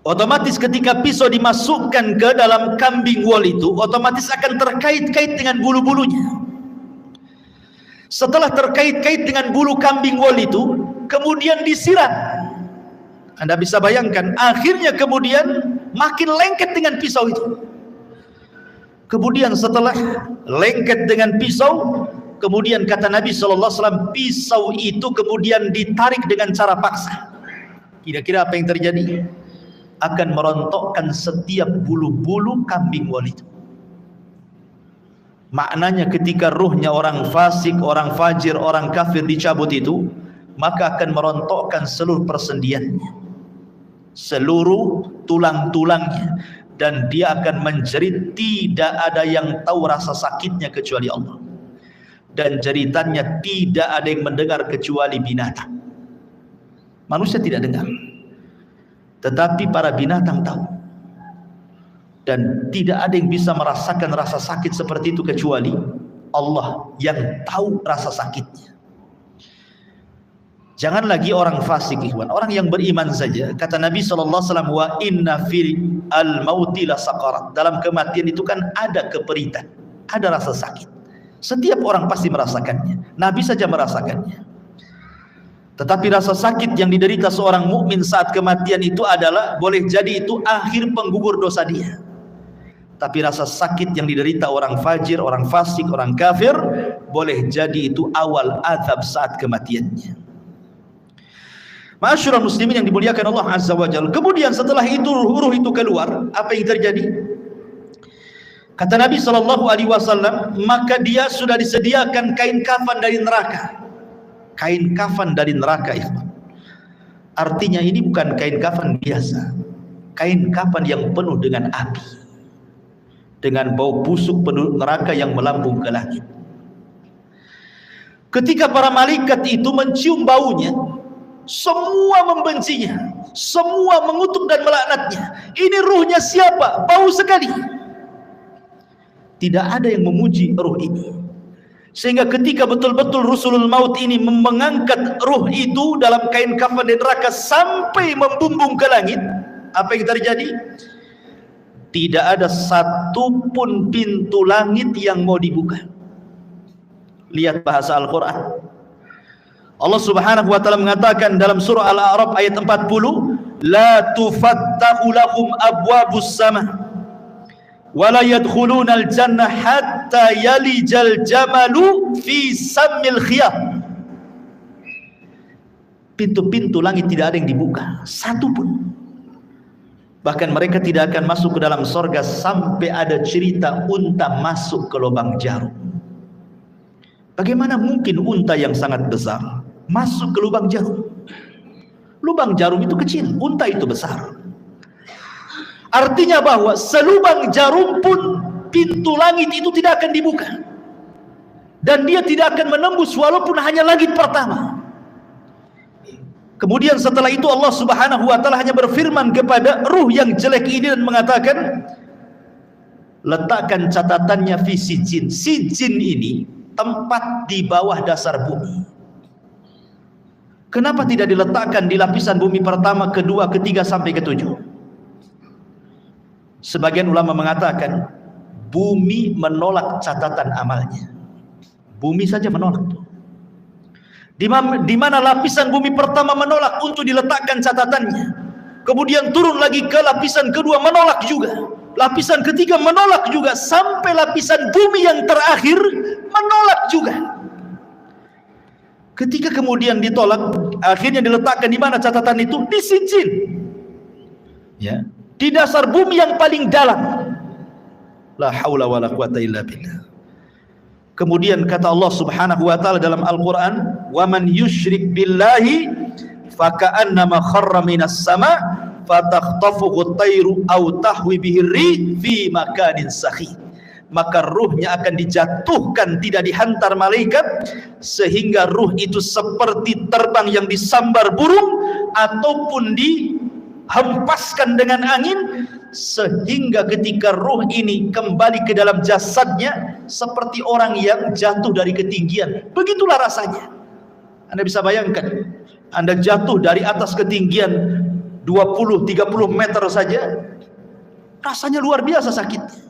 Otomatis ketika pisau dimasukkan ke dalam kambing wol itu, otomatis akan terkait-kait dengan bulu-bulunya. Setelah terkait-kait dengan bulu kambing wol itu, kemudian disiram. Anda bisa bayangkan, akhirnya kemudian makin lengket dengan pisau itu. Kemudian setelah lengket dengan pisau, kemudian kata Nabi SAW, pisau itu kemudian ditarik dengan cara paksa. Kira-kira apa yang terjadi? Akan merontokkan setiap bulu-bulu kambing wol itu. Maknanya ketika ruhnya orang fasik, orang fajir, orang kafir dicabut itu, maka akan merontokkan seluruh persendiannya, seluruh tulang-tulangnya, dan dia akan menjerit. Tidak ada yang tahu rasa sakitnya kecuali Allah, dan jeritannya tidak ada yang mendengar kecuali binatang. Manusia tidak dengar, tetapi para binatang tahu. Dan tidak ada yang bisa merasakan rasa sakit seperti itu kecuali Allah yang tahu rasa sakitnya. Jangan lagi orang fasik, ikhwan, orang yang beriman saja. Kata Nabi SAW, wa inna fil al-mauti la saqarat. Dalam kematian itu kan ada keperitan, ada rasa sakit. Setiap orang pasti merasakannya. Nabi saja merasakannya. Tetapi rasa sakit yang diderita seorang mukmin saat kematian itu adalah, boleh jadi itu akhir penggugur dosa dia. Tapi rasa sakit yang diderita orang fajir, orang fasik, orang kafir, boleh jadi itu awal azab saat kematiannya. Ma'asyiral muslimin yang dimuliakan Allah Azza wa Jalla. Kemudian setelah itu ruh itu keluar, apa yang terjadi? Kata Nabi SAW, maka dia sudah disediakan kain kafan dari neraka. Kain kafan dari neraka itu. Artinya ini bukan kain kafan biasa. Kain kafan yang penuh dengan api, dengan bau busuk penduduk neraka yang melambung ke langit. Ketika para malaikat itu mencium baunya, semua membencinya, semua mengutuk dan melaknatnya. Ini ruhnya siapa? Bau sekali. Tidak ada yang memuji ruh ini. Sehingga ketika betul-betul Rasulul Maut ini mengangkat ruh itu dalam kain kafan di neraka sampai membumbung ke langit, apa yang terjadi? Tidak ada satupun pintu langit yang mau dibuka. Lihat bahasa Al-Quran. Allah Subhanahu wa taala mengatakan dalam surah Al-A'raf ayat 40, la tufattahu lahum abwabus sama wa la yadkhuluna al-jannah hatta yalijal jamalu fi sammil khiyam. Pintu-pintu langit tidak ada yang dibuka, satupun. Bahkan mereka tidak akan masuk ke dalam sorga sampai ada cerita unta masuk ke lubang jarum. Bagaimana mungkin unta yang sangat besar masuk ke lubang jarum? Lubang jarum itu kecil, unta itu besar. Artinya bahwa selubang jarum pun pintu langit itu tidak akan dibuka. Dan dia tidak akan menembus walaupun hanya langit pertama. Kemudian setelah itu Allah Subhanahu wa taala hanya berfirman kepada ruh yang jelek ini dan mengatakan, letakkan catatannya fi sijin. Sijin ini tempat di bawah dasar bumi. Kenapa tidak diletakkan di lapisan bumi pertama, kedua, ketiga sampai ketujuh? Sebagian ulama mengatakan bumi menolak catatan amalnya. Bumi saja menolak. Di mana lapisan bumi pertama menolak untuk diletakkan catatannya, kemudian turun lagi ke lapisan kedua menolak juga, lapisan ketiga menolak juga, sampai lapisan bumi yang terakhir menolak juga. Ketika kemudian ditolak, akhirnya diletakkan di mana catatan itu? Di sijin, ya, di dasar bumi yang paling dalam. La haula wala quwata illa billah. Kemudian kata Allah Subhanahu wa taala dalam Al-Qur'an, "Wa man yusyrik billahi faka'annama kharra minas sama' fatakhtafuhu at-tayru aw tahwi bihi ar-rih fi makanin sakhih." Maka ruhnya akan dijatuhkan, tidak dihantar malaikat, sehingga ruh itu seperti terbang yang disambar burung ataupun dihempaskan dengan angin, sehingga ketika ruh ini kembali ke dalam jasadnya seperti orang yang jatuh dari ketinggian. Begitulah rasanya. Anda bisa bayangkan, Anda jatuh dari atas ketinggian 20-30 meter saja, rasanya luar biasa sakit.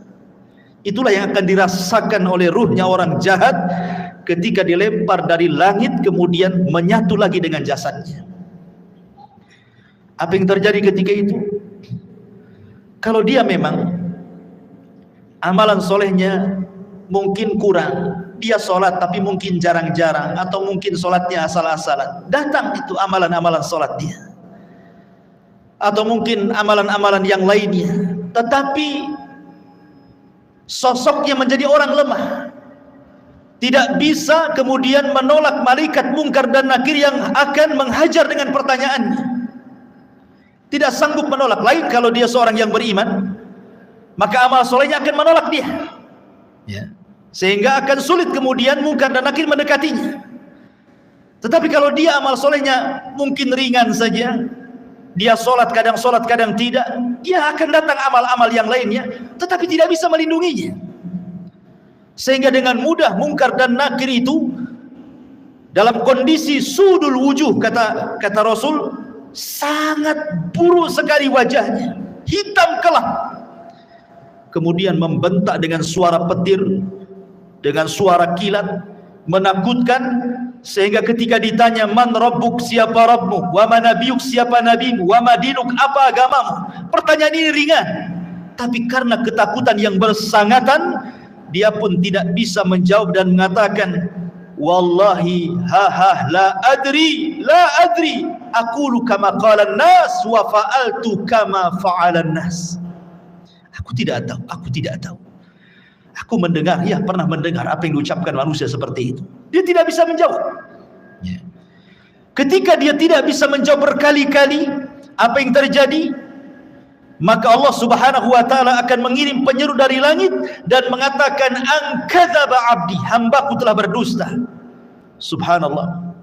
Itulah yang akan dirasakan oleh ruhnya orang jahat ketika dilempar dari langit kemudian menyatu lagi dengan jasadnya. Apa yang terjadi ketika itu? Kalau dia memang amalan solehnya mungkin kurang, dia sholat tapi mungkin jarang-jarang, atau mungkin sholatnya asal-asalan, datang itu amalan-amalan sholat dia, atau mungkin amalan-amalan yang lainnya, tetapi sosoknya menjadi orang lemah, tidak bisa kemudian menolak malaikat mungkar dan nakir yang akan menghajar dengan pertanyaannya. Tidak sanggup menolak. Lain kalau dia seorang yang beriman, maka amal solehnya akan menolak dia, ya, sehingga akan sulit kemudian mungkar dan nakir mendekatinya. Tetapi kalau dia amal solehnya mungkin ringan saja, dia sholat kadang tidak, dia akan datang amal-amal yang lainnya, tetapi tidak bisa melindunginya. Sehingga dengan mudah mungkar dan nakir itu dalam kondisi sudul wujuh, kata Rasul, sangat buruk sekali wajahnya, hitam kelap. Kemudian membentak dengan suara petir, dengan suara kilat, menakutkan, sehingga ketika ditanya man rabbuk, siapa Rabbmu, wa ma nabiyuk, siapa nabimu, wa ma dinuk, apa agamamu, pertanyaan ini ringan, tapi karena ketakutan yang bersangatan, dia pun tidak bisa menjawab dan mengatakan, wallahi la adri aqulu kama qala an-nas wa fa'altu kama fa'ala an-nas. Aku tidak tahu. Aku mendengar, ya pernah mendengar apa yang diucapkan manusia seperti itu. Dia tidak bisa menjawab. Ketika dia tidak bisa menjawab berkali-kali, apa yang terjadi? Maka Allah Subhanahu wa taala akan mengirim penyeru dari langit dan mengatakan, an kadzaba abdi, hambaku telah berdusta. Subhanallah.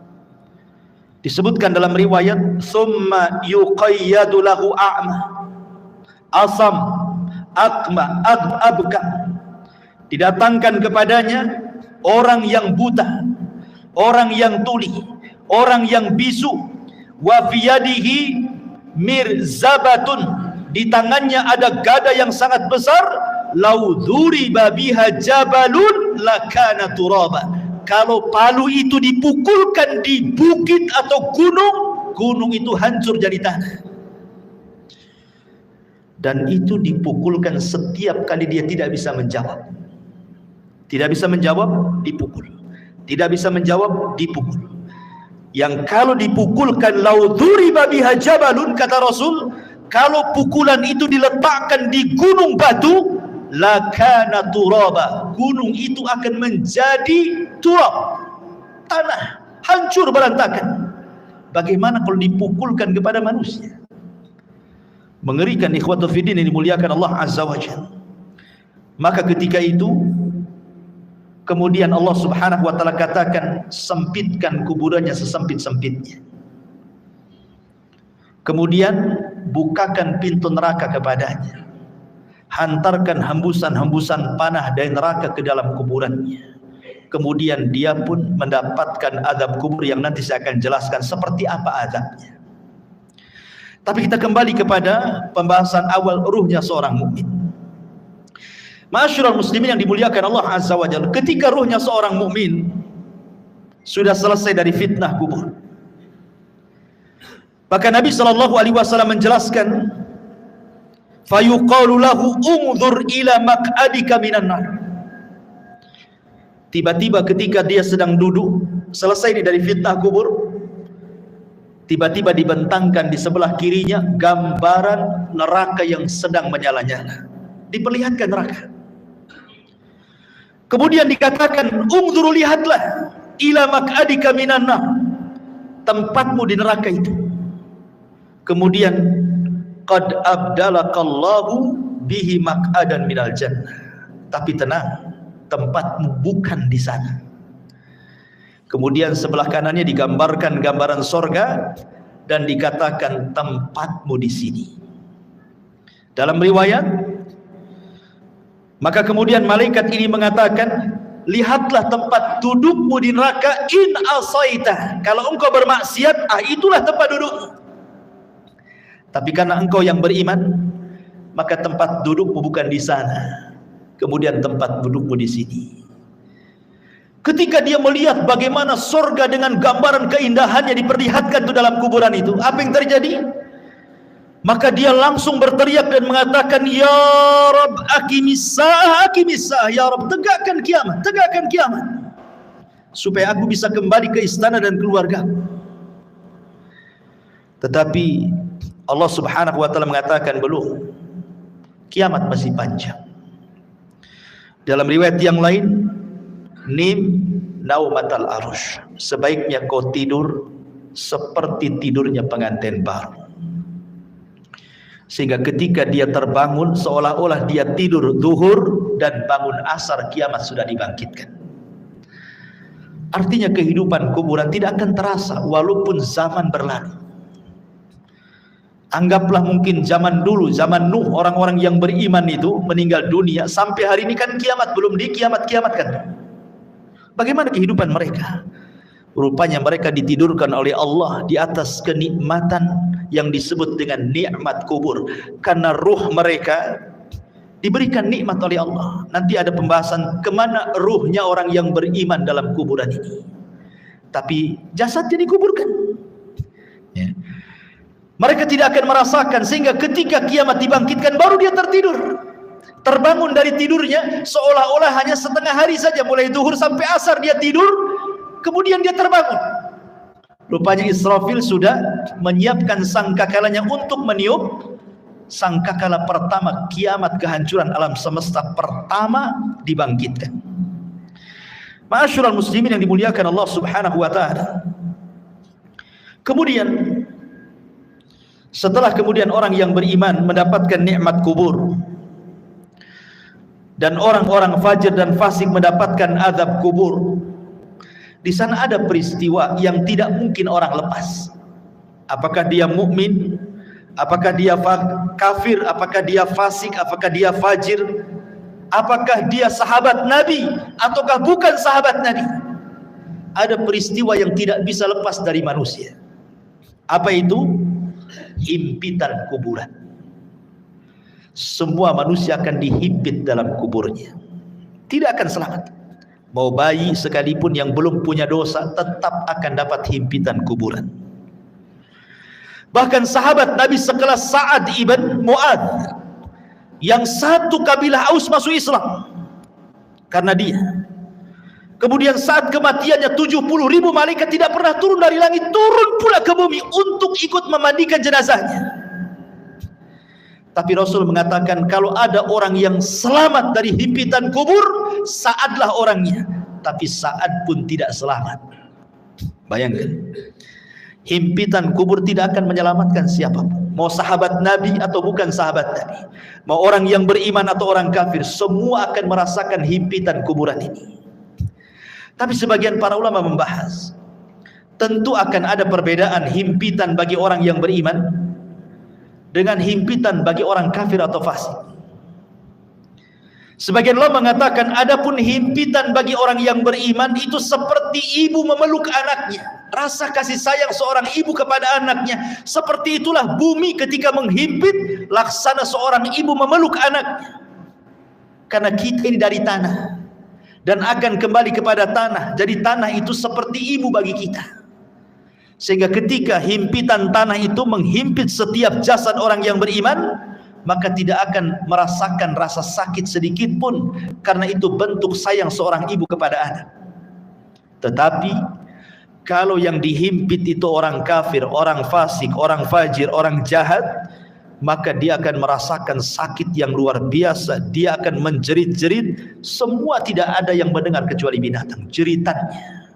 Disebutkan dalam riwayat, summa yuqayyadu lahu a'ma, asam, akma, abka. Didatangkan kepadanya orang yang buta, orang yang tuli, orang yang bisu, wa fiyadihi mirzabatun, di tangannya ada gada yang sangat besar, lau dzuriba biha jabalun lakana turaba. Kalau palu itu dipukulkan di bukit atau gunung itu hancur jadi tanah. Dan itu dipukulkan setiap kali dia tidak bisa menjawab. Tidak bisa menjawab, dipukul. Tidak bisa menjawab, dipukul. Yang kalau dipukulkan lau dzuriba biha jabalun, kata Rasul, kalau pukulan itu diletakkan di gunung batu, lakana turaba, gunung itu akan menjadi turab, tanah, hancur berantakan. Bagaimana kalau dipukulkan kepada manusia? Mengerikan, ikhwatul fiddin yang dimuliakan Allah Azza wa Jalla. Maka ketika itu kemudian Allah Subhanahu wa taala katakan, sempitkan kuburannya sesempit-sempitnya. Kemudian bukakan pintu neraka kepadanya. Hantarkan hembusan-hembusan panah dari neraka ke dalam kuburannya. Kemudian dia pun mendapatkan azab kubur yang nanti saya akan jelaskan seperti apa azabnya. Tapi kita kembali kepada pembahasan awal, ruhnya seorang mukmin. Ma'asyiral muslimin yang dimuliakan Allah Azza wa Jalla, ketika ruhnya seorang mukmin sudah selesai dari fitnah kubur, maka Nabi SAW menjelaskan, fayuqalu lahu unzur ila maq'adika minan nar. Tiba-tiba ketika dia sedang duduk selesai dari fitnah kubur, tiba-tiba dibentangkan di sebelah kirinya gambaran neraka yang sedang menyala-nyala, diperlihatkan neraka. Kemudian dikatakan, unzur, lihatlah, ila maq'adika minan nar, tempatmu di neraka itu. Kemudian qad abdalakallahu bihi maq'adan minal jannah, tapi tenang, tempatmu bukan di sana. Kemudian sebelah kanannya digambarkan gambaran sorga dan dikatakan tempatmu di sini. Dalam riwayat, maka kemudian malaikat ini mengatakan, lihatlah tempat dudukmu di neraka, in asaita, kalau engkau bermaksiat, itulah tempat dudukmu. Tapi karena engkau yang beriman, maka tempat dudukmu bukan di sana. Kemudian tempat dudukmu di sini. Ketika dia melihat bagaimana sorga dengan gambaran keindahannya diperlihatkan itu dalam kuburan itu, apa yang terjadi? Maka dia langsung berteriak dan mengatakan, ya Rabb, akimisah, ya Rabb, tegakkan kiamat, supaya aku bisa kembali ke istana dan keluarga. Tetapi Allah Subhanahu wa taala mengatakan, belum, kiamat masih panjang. Dalam riwayat yang lain, nim naumatal arush, sebaiknya kau tidur seperti tidurnya pengantin baru, sehingga ketika dia terbangun seolah-olah dia tidur zuhur dan bangun asar, kiamat sudah dibangkitkan. Artinya kehidupan kuburan tidak akan terasa walaupun zaman berlalu. Anggaplah mungkin zaman dulu, zaman Nuh, orang-orang yang beriman itu meninggal dunia, sampai hari ini kan kiamat belum dikiamat-kiamatkan. Bagaimana kehidupan mereka? Rupanya mereka ditidurkan oleh Allah di atas kenikmatan yang disebut dengan nikmat kubur, karena ruh mereka diberikan nikmat oleh Allah. Nanti ada pembahasan kemana ruhnya orang yang beriman dalam kuburan ini. Tapi jasadnya dikuburkan. Ya. Mereka tidak akan merasakan, sehingga ketika kiamat dibangkitkan baru dia tertidur. Terbangun dari tidurnya seolah-olah hanya setengah hari saja, mulai zuhur sampai asar dia tidur, kemudian dia terbangun. Rupanya Israfil sudah menyiapkan sangkakalanya untuk meniup sangkakala pertama kiamat, kehancuran alam semesta pertama dibangkitkan. Ma'asyiral muslimin yang dimuliakan Allah Subhanahu wa taala. Kemudian setelah kemudian orang yang beriman mendapatkan nikmat kubur, dan orang-orang fajir dan fasik mendapatkan azab kubur, di sana ada peristiwa yang tidak mungkin orang lepas. Apakah dia mukmin, apakah dia kafir, apakah dia fasik, apakah dia fajir, apakah dia sahabat Nabi ataukah bukan sahabat Nabi, ada peristiwa yang tidak bisa lepas dari manusia. Apa itu? Himpitan kuburan. Semua manusia akan dihimpit dalam kuburnya, tidak akan selamat. Mau bayi sekalipun yang belum punya dosa tetap akan dapat himpitan kuburan. Bahkan sahabat Nabi sekelas Sa'ad ibn Mu'adz, yang satu kabilah Aus masuk Islam karena dia. Kemudian saat kematiannya 70.000 malaikat tidak pernah turun dari langit, turun pula ke bumi untuk ikut memandikan jenazahnya. Tapi Rasul mengatakan, kalau ada orang yang selamat dari himpitan kubur, Sa'adlah orangnya. Tapi Sa'ad pun tidak selamat. Bayangkan, himpitan kubur tidak akan menyelamatkan siapapun, mau sahabat Nabi atau bukan sahabat Nabi, mau orang yang beriman atau orang kafir, semua akan merasakan himpitan kuburan ini. Tapi sebagian para ulama membahas, tentu akan ada perbedaan himpitan bagi orang yang beriman dengan himpitan bagi orang kafir atau fasik. Sebagian ulama mengatakan, adapun himpitan bagi orang yang beriman itu seperti ibu memeluk anaknya. Rasa kasih sayang seorang ibu kepada anaknya, seperti itulah bumi ketika menghimpit, laksana seorang ibu memeluk anaknya. Karena kita ini dari tanah dan akan kembali kepada tanah. Jadi tanah itu seperti ibu bagi kita. Sehingga ketika himpitan tanah itu menghimpit setiap jasad orang yang beriman, maka tidak akan merasakan rasa sakit sedikit pun, karena itu bentuk sayang seorang ibu kepada anak. Tetapi kalau yang dihimpit itu orang kafir, orang fasik, orang fajir, orang jahat, maka dia akan merasakan sakit yang luar biasa. Dia akan menjerit-jerit, semua tidak ada yang mendengar kecuali binatang jeritannya,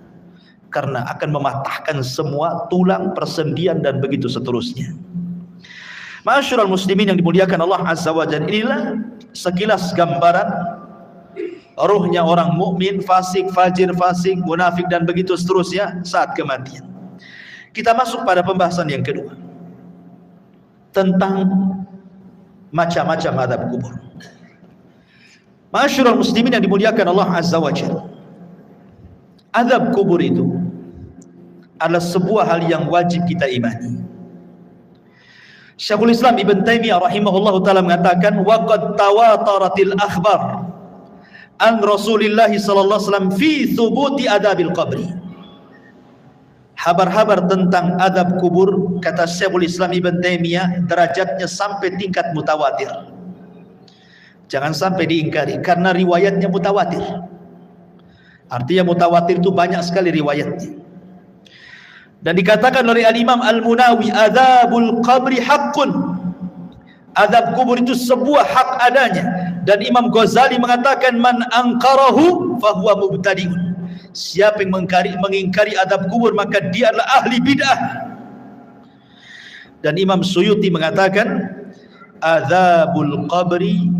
karena akan mematahkan semua tulang, persendian dan begitu seterusnya. Ma'asyiral muslimin yang dimuliakan Allah Azza wa Jalla, inilah sekilas gambaran ruhnya orang mukmin, fasik, fajir, fasik, munafik dan begitu seterusnya saat kematian. Kita masuk pada pembahasan yang kedua, tentang macam-macam azab kubur. Ma'asyiral muslimin yang dimuliakan Allah Azza wa Jalla, azab kubur itu adalah sebuah hal yang wajib kita imani. Syekhul Islam Ibn Taimiyah rahimahullahu taala mengatakan, wa qad tawataratil akhbar an Rasulillah sallallahu alaihi wasallam fi thubuti adabil qabri. Habar-habar tentang adab kubur, kata Syekhul Islam Ibn Taimiyah, derajatnya sampai tingkat mutawatir. Jangan sampai diingkari, karena riwayatnya mutawatir. Artinya mutawatir itu banyak sekali riwayatnya. Dan dikatakan oleh Al-Imam Al-Munawi, adzabul qabri haqqun. Azab kubur itu sebuah hak adanya. Dan Imam Ghazali mengatakan, man angkarahu fahuwa mubtadi'un. Siapa yang mengingkari azab kubur, maka dia adalah ahli bid'ah. Dan Imam Suyuti mengatakan, adzabul qabri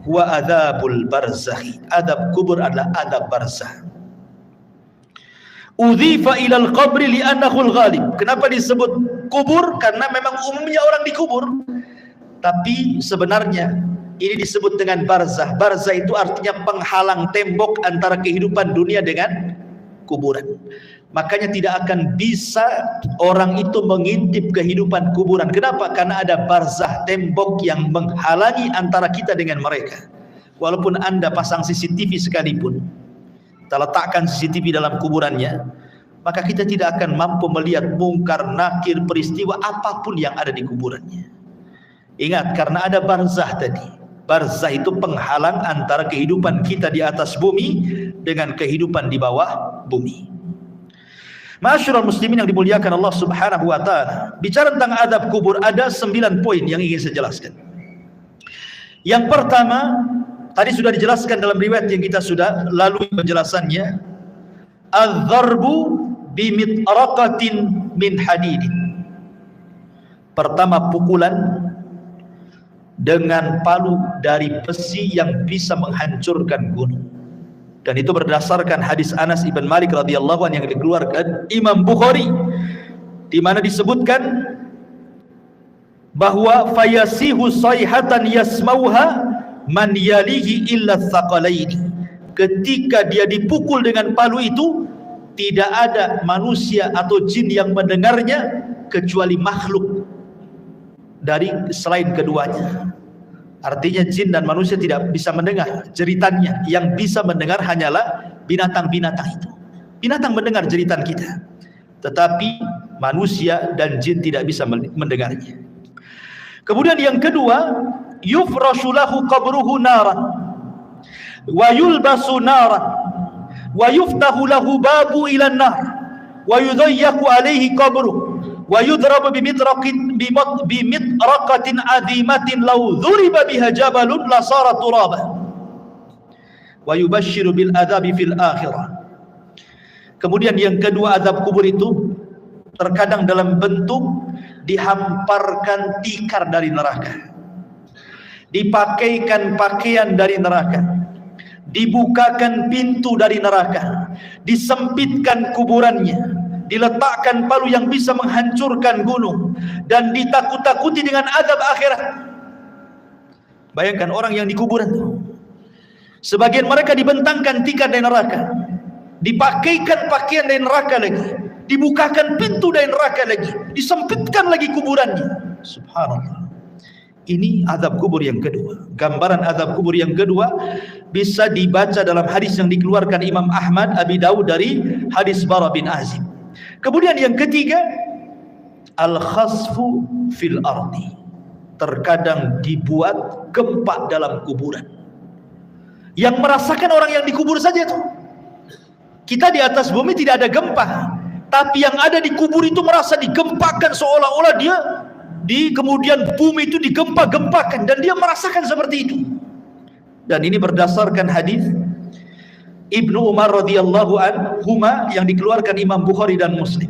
huwa adzabul barzakhi. Azab kubur adalah azab barzakh. Udhifa ilal qabri li'annahu al-ghalib. Kenapa disebut kubur? Karena memang umumnya orang dikubur. Tapi sebenarnya ini disebut dengan barzah. Barzah itu artinya penghalang tembok antara kehidupan dunia dengan kuburan. Makanya tidak akan bisa orang itu mengintip kehidupan kuburan. Kenapa? Karena ada barzah, tembok yang menghalangi antara kita dengan mereka. Walaupun Anda pasang CCTV sekalipun, kita letakkan CCTV dalam kuburannya, maka kita tidak akan mampu melihat mungkar, nakir, peristiwa apapun yang ada di kuburannya. Ingat, karena ada barzah tadi. Barzah itu penghalang antara kehidupan kita di atas bumi dengan kehidupan di bawah bumi. Ma'asyiral muslimin yang dimuliakan Allah Subhanahu wa taala. Bicara tentang adab kubur, ada 9 poin yang ingin saya jelaskan. Yang pertama, tadi sudah dijelaskan dalam riwayat yang kita sudah lalui penjelasannya. Az-zarbu bimitraqatin min hadidin. Pertama, pukulan dengan palu dari besi yang bisa menghancurkan gunung. Dan itu berdasarkan hadis Anas ibn Malik radhiyallahu anhu yang dikeluarkan Imam Bukhari, di mana disebutkan bahwa fayasihu sayhatan yasmauha man yalihi illa tsaqalaini. Ketika dia dipukul dengan palu itu, tidak ada manusia atau jin yang mendengarnya kecuali makhluk dari selain keduanya. Artinya jin dan manusia tidak bisa mendengar jeritannya. Yang bisa mendengar hanyalah binatang-binatang itu. Binatang mendengar jeritan kita, tetapi manusia dan jin tidak bisa mendengarnya. Kemudian yang kedua, yufrashu lahu qabruhu naran wa yulbasu naran wa yuftahu lahu babu ila nar wa yudayyaku alaihi qabruhu wa yudrabu bimitraqatin azimatin law dhuriba biha jabalun la sara turaba wa yubashshiru bil adzabi fil akhirah. Kemudian yang kedua, azab kubur itu terkadang dalam bentuk dihamparkan tikar dari neraka, dipakaikan pakaian dari neraka, dibukakan pintu dari neraka, disempitkan kuburannya, diletakkan palu yang bisa menghancurkan gunung, dan ditakut-takuti dengan azab akhirat. Bayangkan orang yang di kuburan itu, sebagian mereka dibentangkan tikar dari neraka, dipakaikan pakaian dari neraka lagi, dibukakan pintu dari neraka lagi, disempitkan lagi kuburannya. Subhanallah. Ini azab kubur yang kedua. Gambaran azab kubur yang kedua bisa dibaca dalam hadis yang dikeluarkan Imam Ahmad, Abi Dawud dari hadis Bara bin Azib. Kemudian yang ketiga, al-khasfu fil ardi. Terkadang dibuat gempa dalam kuburan. Yang merasakan orang yang dikubur saja itu. Kita di atas bumi tidak ada gempa, tapi yang ada di kubur itu merasa digempakan, seolah-olah dia kemudian bumi itu digempa-gempakan, dan dia merasakan seperti itu. Dan ini berdasarkan hadis Ibnu Umar radhiyallahu anhuma yang dikeluarkan Imam Bukhari dan Muslim.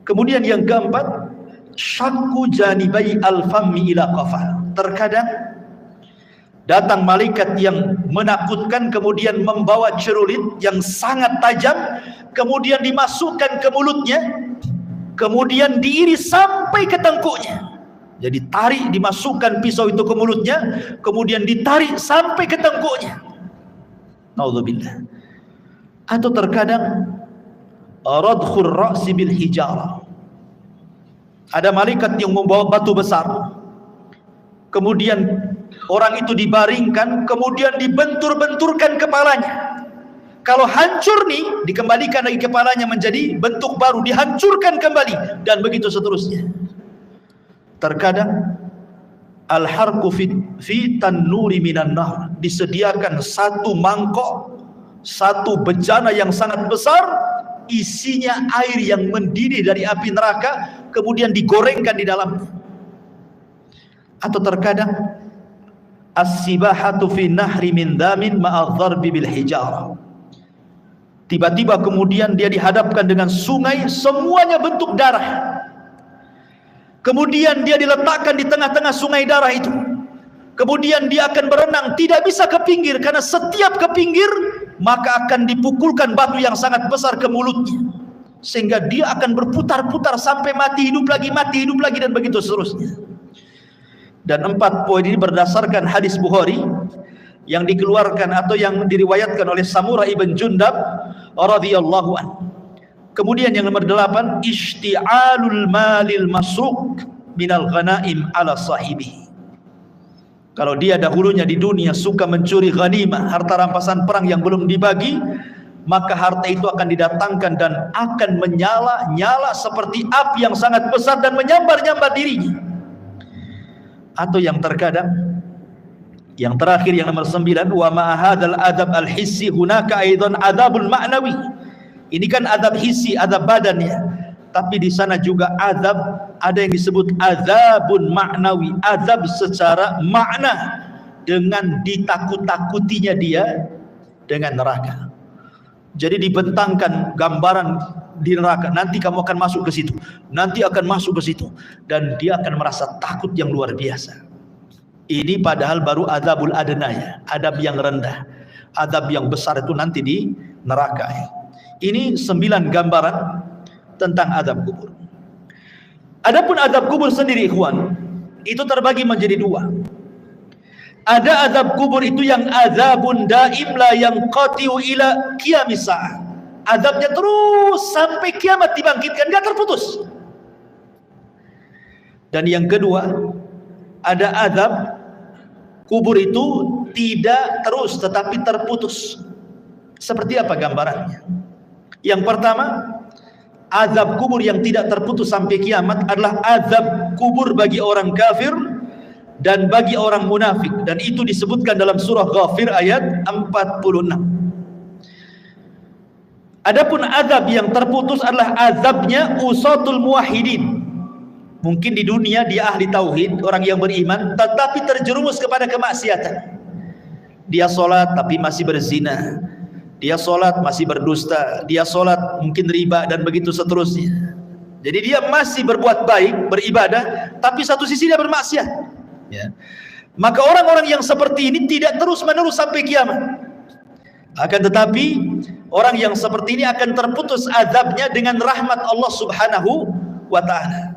Kemudian yang keempat, syakku janibai al-fammi ila qafah. Terkadang datang malaikat yang menakutkan, kemudian membawa cerulit yang sangat tajam, kemudian dimasukkan ke mulutnya, kemudian diiris sampai ke tengkuknya. Jadi tarik, dimasukkan pisau itu ke mulutnya, kemudian ditarik sampai ke tengkuknya. Naudzubillah. Atau terkadang radkhur ra'si bil hijarah. Ada malaikat yang membawa batu besar, kemudian orang itu dibaringkan, kemudian dibentur-benturkan kepalanya. Kalau hancur nih, dikembalikan lagi kepalanya menjadi bentuk baru, dihancurkan kembali, dan begitu seterusnya. Terkadang al-harqu fi tannuri minan nar, disediakan satu mangkok, satu bejana yang sangat besar, isinya air yang mendidih dari api neraka, kemudian digorengkan di dalamnya. Atau terkadang as-sibahatu fi nahri min damin ma'adh-dharbi bil hijarah. Tiba-tiba kemudian dia dihadapkan dengan sungai, semuanya bentuk darah. Kemudian dia diletakkan di tengah-tengah sungai darah itu. Kemudian dia akan berenang, tidak bisa ke pinggir, karena setiap ke pinggir maka akan dipukulkan batu yang sangat besar ke mulutnya, sehingga dia akan berputar-putar sampai mati hidup lagi, dan begitu seterusnya. Dan 4 poin ini berdasarkan hadis Bukhari yang dikeluarkan atau yang diriwayatkan oleh Samurah ibn Jundab radhiyallahu anhu. Kemudian yang nomor 8, ishti'alul malil masruq minal ghanaim ala sahibi. Kalau dia dahulunya di dunia suka mencuri ghanimah, harta rampasan perang yang belum dibagi, maka harta itu akan didatangkan dan akan menyala-nyala seperti api yang sangat besar dan menyambar-nyambar dirinya. Atau yang terkadang, yang terakhir yang nomor 9, wa ma'ahadal adab al-hissi hunaka aidan adabul ma'nawi. Ini kan adab hissi, adab badannya. Tapi di sana juga azab, ada yang disebut azabun ma'nawi, azab secara makna, dengan ditakut-takutinya dia dengan neraka. Jadi dibentangkan gambaran di neraka, nanti kamu akan masuk ke situ, nanti akan masuk ke situ, dan dia akan merasa takut yang luar biasa. Ini padahal baru azabul adnaya, adab yang rendah. Adab yang besar itu nanti di neraka. Ini 9 gambaran tentang azab kubur. Adapun azab kubur sendiri, ikhwan, itu terbagi menjadi 2. Ada azab kubur itu yang azabun daim la yanqati'u ila qiyamis sa'ah. Azabnya terus sampai kiamat dibangkitkan, enggak terputus. Dan yang kedua, ada azab kubur itu tidak terus tetapi terputus. Seperti apa gambarannya? Yang pertama, azab kubur yang tidak terputus sampai kiamat adalah azab kubur bagi orang kafir dan bagi orang munafik, dan itu disebutkan dalam surah Ghafir ayat 46. Adapun azab yang terputus adalah azabnya usatul muwahhidin. Mungkin di dunia dia ahli tauhid, orang yang beriman, tetapi terjerumus kepada kemaksiatan. Dia sholat tapi masih berzina, dia sholat masih berdusta, dia sholat mungkin riba, dan begitu seterusnya. Jadi dia masih berbuat baik, beribadah, tapi satu sisi dia bermaksiat, ya. Maka orang-orang yang seperti ini tidak terus menerus sampai kiamat. Akan tetapi orang yang seperti ini akan terputus azabnya dengan rahmat Allah subhanahu wa ta'ala.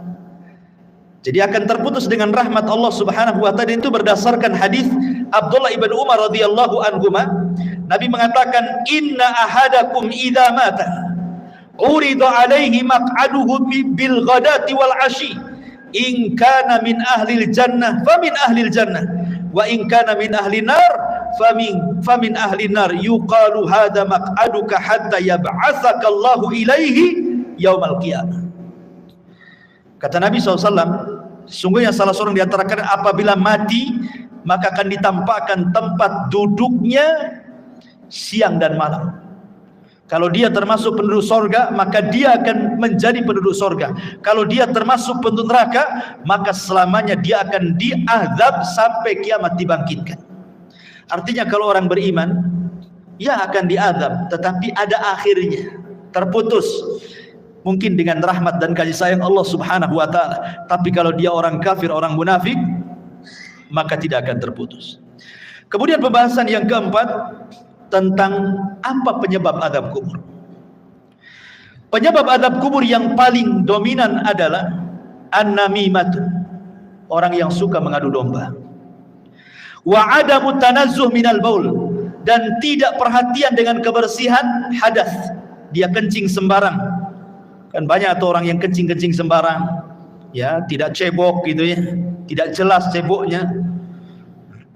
Jadi akan terputus dengan rahmat Allah subhanahu wa ta'ala. Itu berdasarkan hadis Abdullah ibn Umar radhiyallahu anhuma. Nabi mengatakan, inna ahadakum idza mata urida alaihi maq'aduhu bil ghadati wal ashi, in kana min ahlil jannah famin ahlil jannah, wa in kana min ahlin nar famin ahlin nar, yuqalu hadza maq'aduka hatta yab'atsaka Allahu ilaihi yaumal qiyamah. Kata Nabi SAW, sungguhnya salah seorang di antara kalian apabila mati, maka akan ditampakkan tempat duduknya siang dan malam. Kalau dia termasuk penduduk sorga, maka dia akan menjadi penduduk sorga. Kalau dia termasuk penduduk neraka, maka selamanya dia akan diazab sampai kiamat dibangkitkan. Artinya kalau orang beriman, ya akan diazab, tetapi ada akhirnya, terputus. Mungkin dengan rahmat dan kasih sayang Allah subhanahu wa ta'ala. Tapi kalau dia orang kafir, orang munafik, maka tidak akan terputus. Kemudian pembahasan yang keempat tentang apa penyebab azab kubur. Penyebab azab kubur yang paling dominan adalah an-namimah, orang yang suka mengadu domba. Wa adamu tanazzuh minal baul, dan tidak perhatian dengan kebersihan hadas. Dia kencing sembarang. Kan banyak tuh orang yang kencing-kencing sembarang, ya, tidak cebok gitu ya, tidak jelas ceboknya.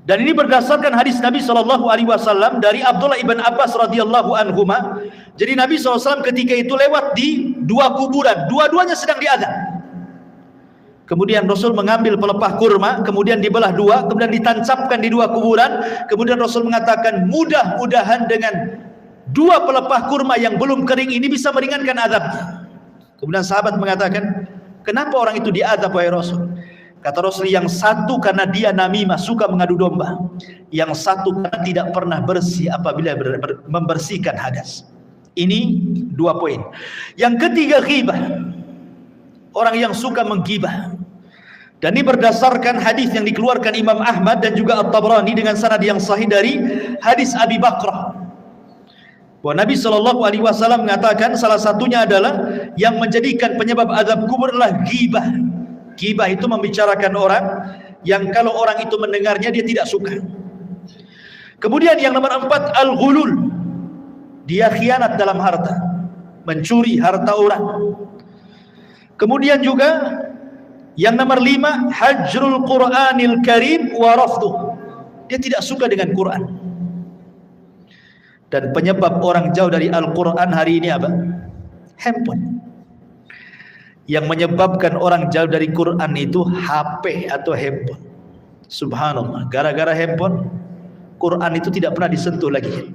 Dan ini berdasarkan hadis Nabi SAW dari Abdullah ibn Abbas radhiyallahu anhuma. Jadi Nabi SAW ketika itu lewat di 2 kuburan, dua-duanya sedang diazab. Kemudian Rasul mengambil pelepah kurma, kemudian dibelah 2, kemudian ditancapkan di 2 kuburan. Kemudian Rasul mengatakan, mudah-mudahan dengan 2 pelepah kurma yang belum kering ini bisa meringankan azabnya. Kemudian sahabat mengatakan, kenapa orang itu diazab wahai Rasul? Kata Rasul, yang satu karena dia namimah, suka mengadu domba. Yang satu karena tidak pernah bersih apabila membersihkan hadas. Ini 2 poin. Yang ketiga, ghibah. Orang yang suka menggibah. Dan ini berdasarkan hadis yang dikeluarkan Imam Ahmad dan juga At-Tabrani dengan sanad yang sahih dari hadis Abi Bakrah. Bahwa Nabi SAW mengatakan salah satunya adalah yang menjadikan penyebab azab kubur adalah ghibah. Ghibah itu membicarakan orang yang kalau orang itu mendengarnya dia tidak suka. Kemudian yang nomor 4 al-ghulul. Dia khianat dalam harta, mencuri harta orang. Kemudian juga yang nomor 5 hajrul Qur'anil Karim wa rafduh. Dia tidak suka dengan Quran. Dan penyebab orang jauh dari Al-Quran hari ini apa? Handphone. Yang menyebabkan orang jauh dari Quran itu HP atau handphone. Subhanallah, gara-gara handphone Quran itu tidak pernah disentuh lagi.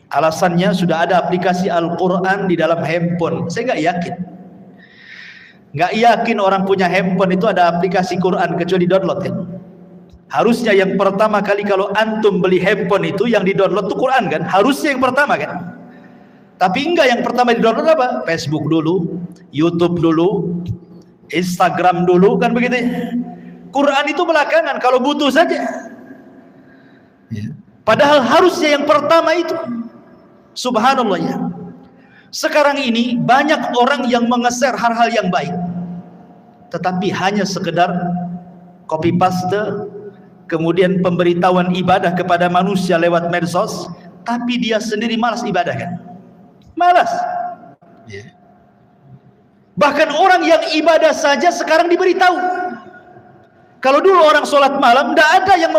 Alasannya sudah ada aplikasi Al-Quran di dalam handphone. Saya nggak yakin orang punya handphone itu ada aplikasi Quran kecuali download kan. Harusnya yang pertama kali kalau antum beli handphone itu yang di-download itu Quran kan? Harusnya yang pertama kan? Tapi enggak, yang pertama di-download apa? Facebook dulu, YouTube dulu, Instagram dulu, kan begitu ya? Quran itu belakangan kalau butuh saja. Padahal harusnya yang pertama itu. Subhanallah ya. Sekarang ini banyak orang yang mengeser hal-hal yang baik, tetapi hanya sekedar copy paste, kemudian pemberitahuan ibadah kepada manusia lewat medsos, tapi dia sendiri malas ibadah kan? Malas. Bahkan orang yang ibadah saja sekarang diberitahu. Kalau dulu orang sholat malam, tidak ada yang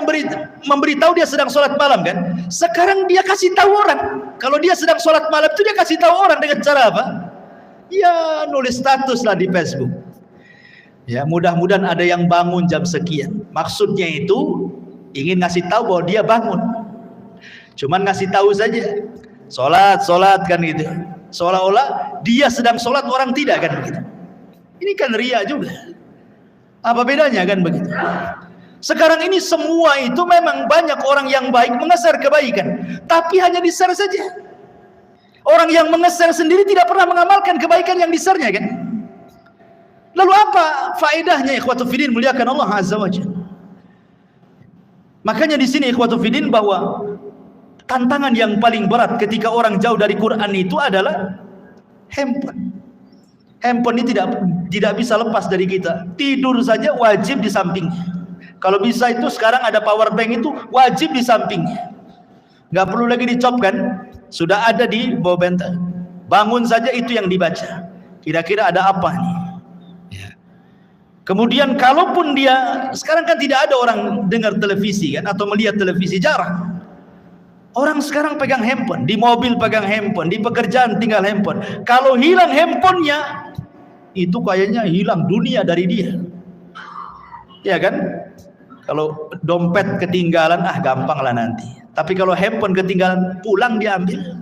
memberitahu dia sedang sholat malam kan? Sekarang dia kasih tahu orang. Kalau dia sedang sholat malam itu dia kasih tahu orang dengan cara apa? Ya nulis status lah di Facebook. Ya, mudah-mudahan ada yang bangun jam sekian. Maksudnya itu ingin ngasih tahu bahwa dia bangun. Cuman ngasih tahu saja. Sholat kan gitu. Seolah-olah dia sedang sholat, orang tidak kan begitu. Ini kan ria juga. Apa bedanya kan begitu? Sekarang ini semua itu memang banyak orang yang baik mengeser kebaikan, tapi hanya di-share saja. Orang yang mengeser sendiri tidak pernah mengamalkan kebaikan yang di-share-nya kan? Lalu apa faedahnya ikhwatu fiddin muliakan Allah azza wajalla? Makanya di sini ikhwatu fiddin bahwa tantangan yang paling berat ketika orang jauh dari Quran itu adalah handphone. Handphone ini tidak bisa lepas dari kita. Tidur saja wajib di sampingnya. Kalau bisa itu sekarang ada power bank itu wajib di sampingnya. Nggak perlu lagi dicopkan, sudah ada di bawah bantal. Bangun saja itu yang dibaca. Kira-kira ada apa nih? Kemudian kalaupun dia, sekarang kan tidak ada orang dengar televisi kan, atau melihat televisi, jarang. Orang sekarang pegang handphone, di mobil pegang handphone, di pekerjaan tinggal handphone. Kalau hilang handphonenya, itu kayaknya hilang dunia dari dia. Ya kan? Kalau dompet ketinggalan, gampang lah nanti. Tapi kalau handphone ketinggalan, pulang diambil.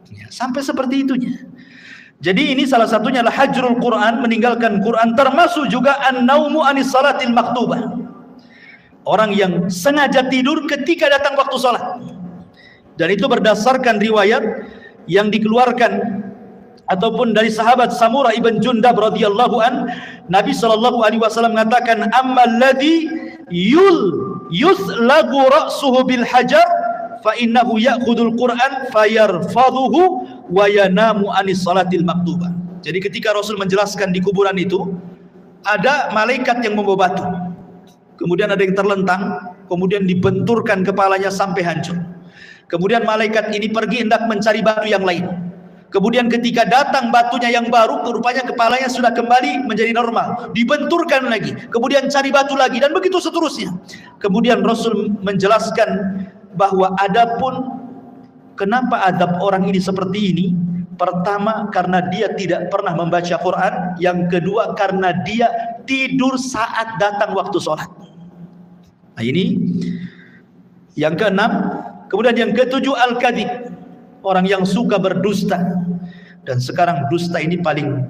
Ya, sampai seperti itunya. Jadi ini salah satunya adalah hajrul Quran, meninggalkan Quran, termasuk juga an-naumu anis salatil maktubah. Orang yang sengaja tidur ketika datang waktu salat. Dan itu berdasarkan riwayat yang dikeluarkan ataupun dari sahabat Samurah ibn Jundab radhiyallahu an, Nabi sallallahu alaihi wasallam mengatakan ammal ladzi yuslagu ra'suhu bil hajar fa innahu ya'khudul Qur'an fayarfadhuhu wa yanamu anis salatil maktubah. Jadi ketika Rasul menjelaskan di kuburan itu ada malaikat yang membawa batu, kemudian ada yang terlentang, kemudian dibenturkan kepalanya sampai hancur. Kemudian malaikat ini pergi hendak mencari batu yang lain. Kemudian ketika datang batunya yang baru, rupanya kepalanya sudah kembali menjadi normal. Dibenturkan lagi, kemudian cari batu lagi, dan begitu seterusnya. Kemudian Rasul menjelaskan bahwa adapun kenapa adab orang ini seperti ini, pertama karena dia tidak pernah membaca Quran, yang kedua karena dia tidur saat datang waktu sholat. Nah ini yang keenam. Kemudian yang ketujuh al-kadhib, orang yang suka berdusta. Dan sekarang dusta ini paling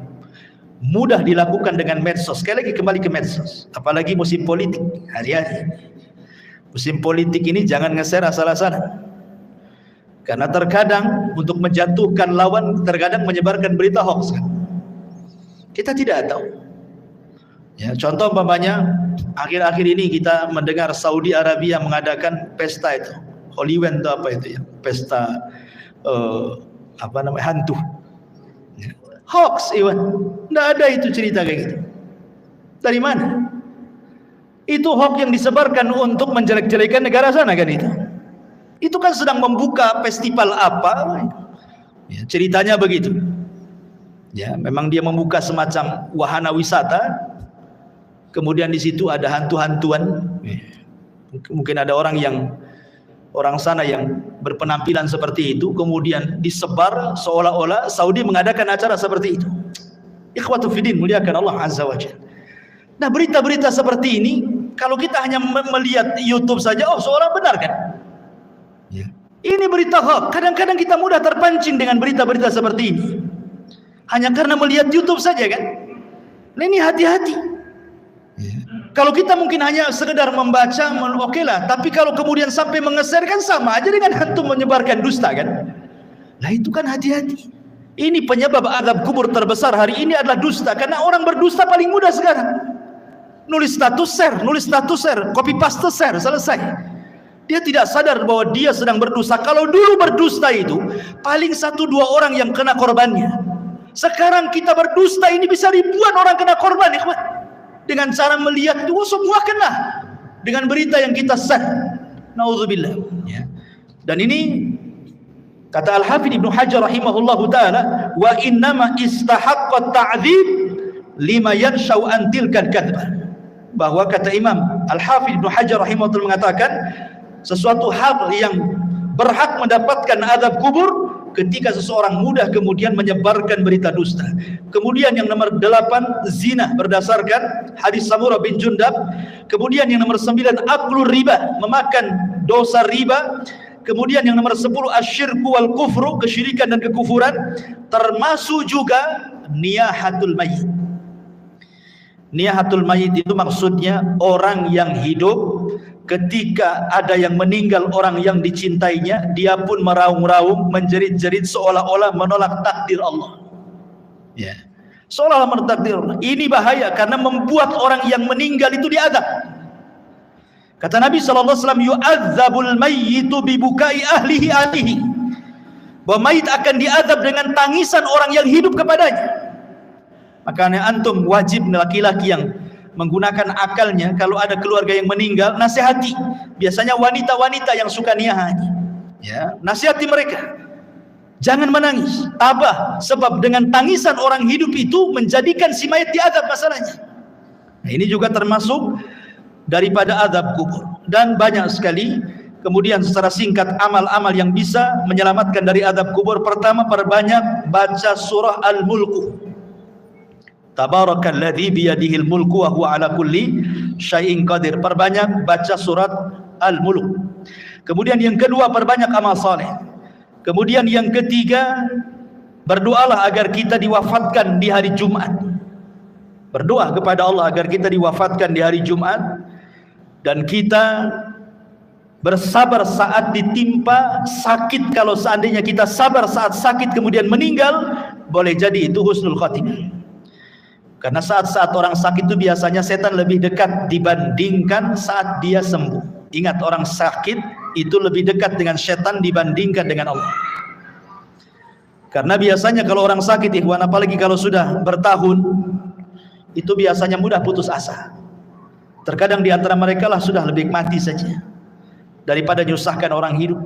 mudah dilakukan dengan medsos. Sekali lagi kembali ke medsos, apalagi musim politik hari-hari. Musim politik ini jangan ngeser asal-asalan, karena terkadang untuk menjatuhkan lawan, terkadang menyebarkan berita hoax. Kita tidak tahu ya. Contoh umpamanya akhir-akhir ini kita mendengar Saudi Arabia mengadakan pesta itu Halloween itu apa itu ya? Pesta hantu. Hoax, Iwan. Tidak ada itu cerita kayak gitu. Dari mana? Itu hoax yang disebarkan untuk menjelek-jelekan negara sana kan itu. Itu kan sedang membuka festival apa? Ya, ceritanya begitu. Ya, memang dia membuka semacam wahana wisata. Kemudian di situ ada hantu-hantuan. Mungkin ada orang sana yang berpenampilan seperti itu, kemudian disebar seolah-olah Saudi mengadakan acara seperti itu. Ikhwatu fiddin, muliakan Allah Azza wa Jalla. Nah, berita-berita seperti ini kalau kita hanya melihat YouTube saja, seolah benar kan? Ya. Ini berita hoax. Kadang-kadang kita mudah terpancing dengan berita-berita seperti ini. Hanya karena melihat YouTube saja kan? Nah, ini hati-hati. Ya. Kalau kita mungkin hanya sekedar membaca, oke lah. Tapi kalau kemudian sampai mengeser kan sama aja dengan hantu menyebarkan dusta kan? Nah, itu kan hati-hati. Ini penyebab azab kubur terbesar hari ini adalah dusta. Karena orang berdusta paling mudah sekarang. Nulis status share, copy paste share, selesai. Dia tidak sadar bahwa dia sedang berdusta. Kalau dulu berdusta itu paling 1-2 orang yang kena korbannya. Sekarang kita berdusta ini bisa ribuan orang kena korban, ikhwan. Dengan cara melihat itu semua kena dengan berita yang kita share. Nauzubillah. Ya. Dan ini kata Al-Hafidz Ibnu Hajar rahimahullahu taala, wa innama istahaqqa ta'dzib lima yanshau an tilkal kadzbah. Bahwa kata Imam Al-Hafidz Ibnu Hajar rahimahullah mengatakan sesuatu hal yang berhak mendapatkan azab kubur ketika seseorang mudah kemudian menyebarkan berita dusta. Kemudian yang nomor 8 zina berdasarkan hadis Samurah bin Jundab. Kemudian yang nomor 9 aklur riba, memakan dosa riba. Kemudian yang nomor 10 asyirku wal kufru, kesyirikan dan kekufuran, termasuk juga niyahatul mayyit. Niyahatul mayyit itu maksudnya orang yang hidup ketika ada yang meninggal orang yang dicintainya, dia pun meraung-raung, menjerit-jerit seolah-olah menolak takdir Allah. Ya. Seolah-olah menolak takdir Allah. Ini bahaya karena membuat orang yang meninggal itu diazab. Kata Nabi sallallahu alaihi wasallam, yu'adzabul mayyitu bibukai ahlihi alihi. Bahwa mayit akan diazab dengan tangisan orang yang hidup kepadanya. Makanya antum wajib, laki-laki yang menggunakan akalnya, kalau ada keluarga yang meninggal, nasihati. Biasanya wanita-wanita yang suka niyahannya, ya, nasihati mereka. Jangan menangis, tabah, sebab dengan tangisan orang hidup itu menjadikan si mayat diazab masalahnya. Nah, ini juga termasuk daripada azab kubur. Dan banyak sekali. Kemudian secara singkat amal-amal yang bisa menyelamatkan dari azab kubur. Pertama, perbanyak baca surah Al-Mulku. Tabarakalladzi biyadihil mulku wa huwa ala kulli syai'in qadir. Perbanyak baca surat Al-Mulk. Kemudian yang kedua, perbanyak amal saleh. Kemudian yang ketiga, berdoalah agar kita diwafatkan di hari Jumat. Berdoa kepada Allah agar kita diwafatkan di hari Jumat, dan kita bersabar saat ditimpa sakit. Kalau seandainya kita sabar saat sakit kemudian meninggal, boleh jadi itu husnul khatimah. Karena saat-saat orang sakit itu biasanya setan lebih dekat dibandingkan saat dia sembuh. Ingat, orang sakit itu lebih dekat dengan setan dibandingkan dengan Allah. Karena biasanya kalau orang sakit, ikhwan, apalagi kalau sudah bertahun, itu biasanya mudah putus asa. Terkadang di antara mereka lah sudah lebih mati saja daripada nyusahkan orang hidup,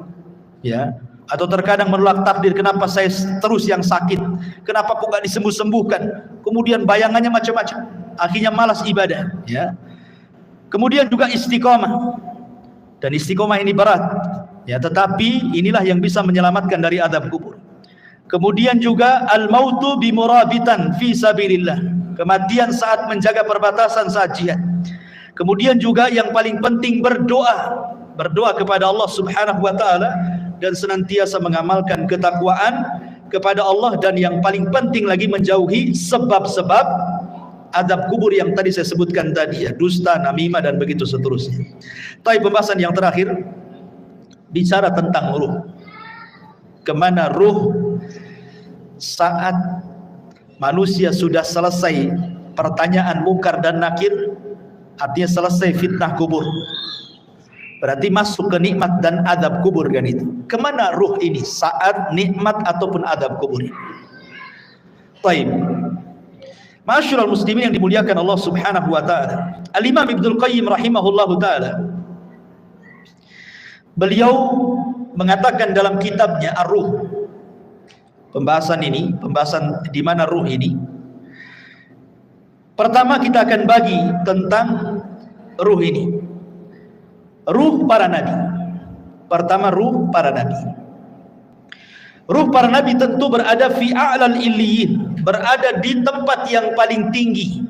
ya. Atau terkadang menolak takdir, kenapa saya terus yang sakit, kenapa kok gak disembuh-sembuhkan. Kemudian bayangannya macam-macam, akhirnya malas ibadah, ya. Kemudian juga istiqomah, dan istiqomah ini berat, ya, tetapi inilah yang bisa menyelamatkan dari azab kubur. Kemudian juga al-mautu bimurabitan fi sabilillah, kematian saat menjaga perbatasan saat jihad. Kemudian juga yang paling penting berdoa kepada Allah Subhanahu wa taala dan senantiasa mengamalkan ketakwaan kepada Allah, dan yang paling penting lagi menjauhi sebab-sebab azab kubur yang tadi saya sebutkan tadi, ya, dusta, namimah dan begitu seterusnya. Tapi pembahasan yang terakhir bicara tentang ruh. Kemana ruh saat manusia sudah selesai pertanyaan mungkar dan nakir, artinya selesai fitnah kubur. Berarti masuk ke nikmat dan azab kubur kan itu. Kemana ruh ini saat nikmat ataupun azab kubur? Baik. Ma'asyiral muslimin yang dimuliakan Allah Subhanahu wa taala. Al-Imam Ibnu Qayyim rahimahullahu taala, beliau mengatakan dalam kitabnya Ar-Ruh. Pembahasan di mana ruh ini. Pertama kita akan bagi tentang ruh ini. Ruh para nabi. Pertama, ruh para nabi. Ruh para nabi tentu berada fi a'lal illiyin, berada di tempat yang paling tinggi,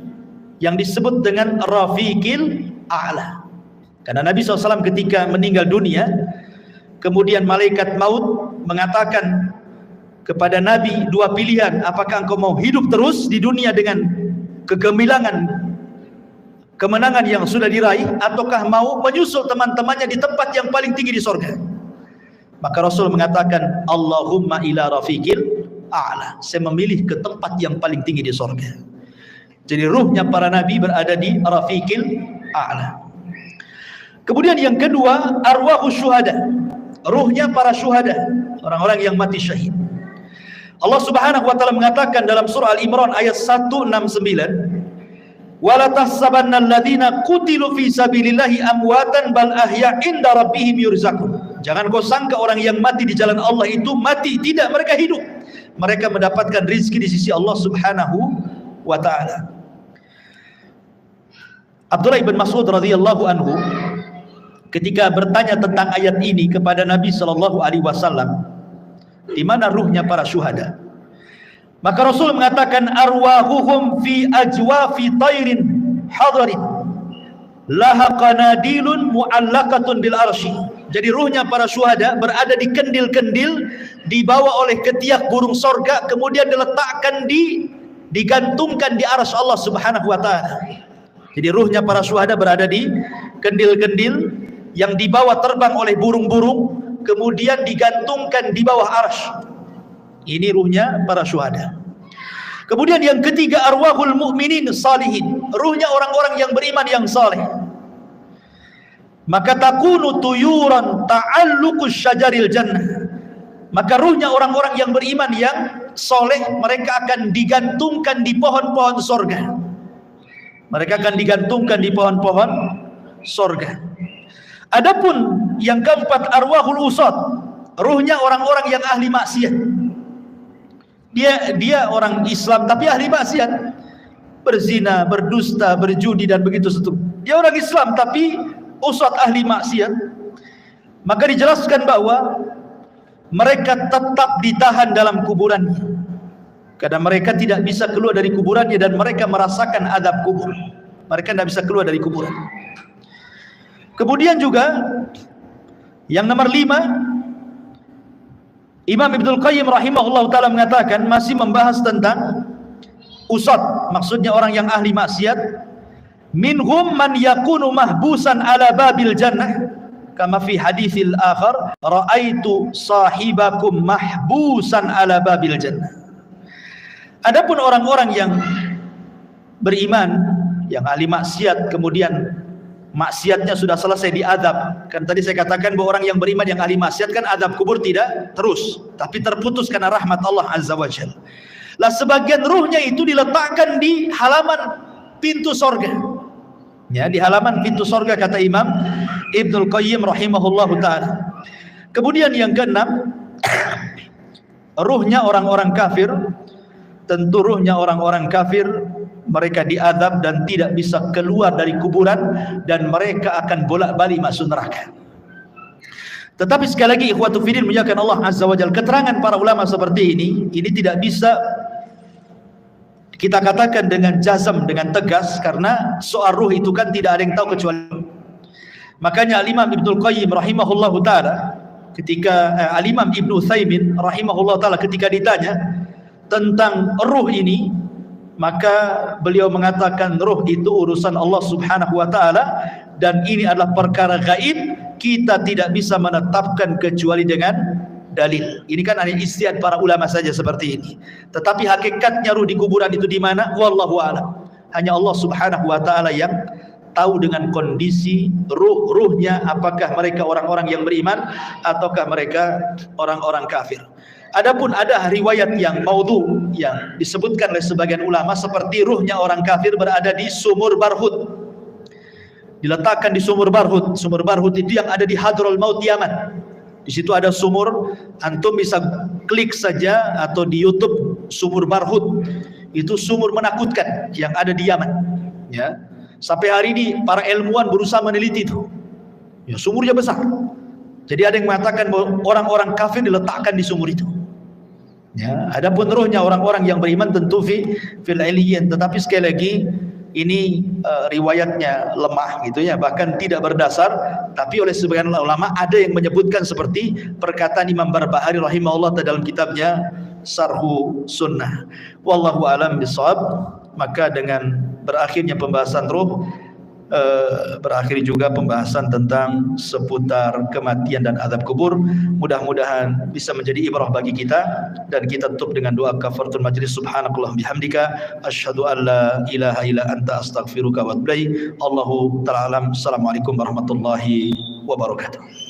yang disebut dengan rafiqil a'la. Karena Nabi SAW ketika meninggal dunia, kemudian malaikat maut mengatakan kepada Nabi dua pilihan, apakah engkau mau hidup terus di dunia dengan kegemilangan kemenangan yang sudah diraih, ataukah mau menyusul teman-temannya di tempat yang paling tinggi di sorga? Maka Rasul mengatakan, Allahumma ila rafiqil a'la, saya memilih ke tempat yang paling tinggi di sorga. Jadi ruhnya para nabi berada di rafiqil a'la. Kemudian yang kedua, arwahus syuhada, ruhnya para syuhada, orang-orang yang mati syahid. Allah Subhanahu wa taala mengatakan dalam surah Al-Imran ayat 169, wala tahsabanna alladziina qutilu fi sabilillahi amwatan bal ahya inda rabbihim yurzaqun. Jangan kau sangka orang yang mati di jalan Allah itu mati, tidak, mereka hidup. Mereka mendapatkan rezeki di sisi Allah Subhanahu wa taala. Abdullah bin Mas'ud radhiyallahu anhu ketika bertanya tentang ayat ini kepada Nabi sallallahu alaihi wasallam, di mana ruhnya para syuhada? Maka Rasul mengatakan, arwahuhum fi ajwafi tairin hadarin laha qanadilun mu'allaqatun bil arsy. Jadi ruhnya para syuhada berada di kendil-kendil dibawa oleh ketiak burung sorga, kemudian diletakkan digantungkan di arsy Allah Subhanahu wa taala. Jadi ruhnya para syuhada berada di kendil-kendil yang dibawa terbang oleh burung-burung, kemudian digantungkan di bawah arsy. Ini ruhnya para syuhada. Kemudian yang ketiga, arwahul mu'minin salihin, ruhnya orang-orang yang beriman yang saleh. Maka takunu tuyuran ta'alluqus syajaril jannah. Maka ruhnya orang-orang yang beriman yang saleh, mereka akan digantungkan di pohon-pohon sorga. Mereka akan digantungkan di pohon-pohon sorga. Adapun yang keempat, arwahul usad, ruhnya orang-orang yang ahli maksiat. Dia orang Islam tapi ahli maksiat, berzina, berdusta, berjudi dan begitu seterusnya. Dia orang Islam tapi usad ahli maksiat. Maka dijelaskan bahwa mereka tetap ditahan dalam kuburannya, karena mereka tidak bisa keluar dari kuburannya dan mereka merasakan adab kubur. Mereka tidak bisa keluar dari kuburan. Kemudian juga yang nomor 5, Imam Ibnu Qayyim rahimahullah ta'ala mengatakan, masih membahas tentang usad, maksudnya orang yang ahli maksiat. Minhum man yakunu mahbusan ala babil jannah kama fi haditsil akhar, ra'aitu sahibakum mahbusan ala babil jannah. Adapun orang-orang yang beriman, yang ahli maksiat, kemudian maksiatnya sudah selesai diadab. Kan tadi saya katakan bahwa orang yang beriman yang ahli maksiat kan adab kubur tidak terus, tapi terputus karena rahmat Allah Azza wa Jalla. Lah sebagian ruhnya itu diletakkan di halaman pintu sorga. Ya, di halaman pintu sorga kata Imam Ibnu Qayyim rahimahullahu taala. Kemudian yang keenam, ruhnya orang-orang kafir. Tentu ruhnya orang-orang kafir, mereka diadab dan tidak bisa keluar dari kuburan, dan mereka akan bolak-balik masuk neraka. Tetapi sekali lagi ikhwatu fiddin muliakan Allah Azza wa Jalla, keterangan para ulama seperti ini tidak bisa kita katakan dengan jazam, dengan tegas, karena soal ruh itu kan tidak ada yang tahu kecuali. Makanya Al-Imam Ibnu Qayyim rahimahullahu taala ketika Al-Imam Ibnu Utsaimin rahimahullahu taala ketika ditanya tentang ruh ini, maka beliau mengatakan ruh itu urusan Allah Subhanahu wa taala dan ini adalah perkara gaib, kita tidak bisa menetapkan kecuali dengan dalil. Ini kan hanya ijtihad para ulama saja seperti ini. Tetapi hakikatnya ruh di kuburan itu di mana? Wallahu a'lam. Hanya Allah Subhanahu wa taala yang tahu dengan kondisi ruhnya, apakah mereka orang-orang yang beriman ataukah mereka orang-orang kafir. Adapun ada riwayat yang maudhu yang disebutkan oleh sebagian ulama seperti ruhnya orang kafir berada di sumur Barhut, diletakkan di sumur Barhut. Sumur Barhut itu yang ada di Hadrul Maut Yaman. Di situ ada sumur, antum bisa klik saja atau di YouTube sumur Barhut. Itu sumur menakutkan yang ada di Yaman. Ya, sampai hari ini para ilmuwan berusaha meneliti itu. Ya, sumurnya besar. Jadi ada yang mengatakan bahwa orang-orang kafir diletakkan di sumur itu. Ya, adapun ruhnya orang-orang yang beriman tentu fil iliyyin, tetapi sekali lagi ini riwayatnya lemah gitu ya, bahkan tidak berdasar. Tapi oleh sebagian ulama ada yang menyebutkan seperti perkataan Imam Barbahari rahimahullah dalam kitabnya Syarhu Sunnah. Wallahu alam bisawab. Maka dengan berakhirnya pembahasan ruh, berakhir juga pembahasan tentang seputar kematian dan azab kubur. Mudah-mudahan bisa menjadi ibrah bagi kita, dan kita tutup dengan doa kafaratul majlis. Subhanakallah bihamdika asyhadu an la ilaha illa anta astaghfiruka wa atubu ilaik. Allahu ta'ala alam. Assalamualaikum warahmatullahi wabarakatuh.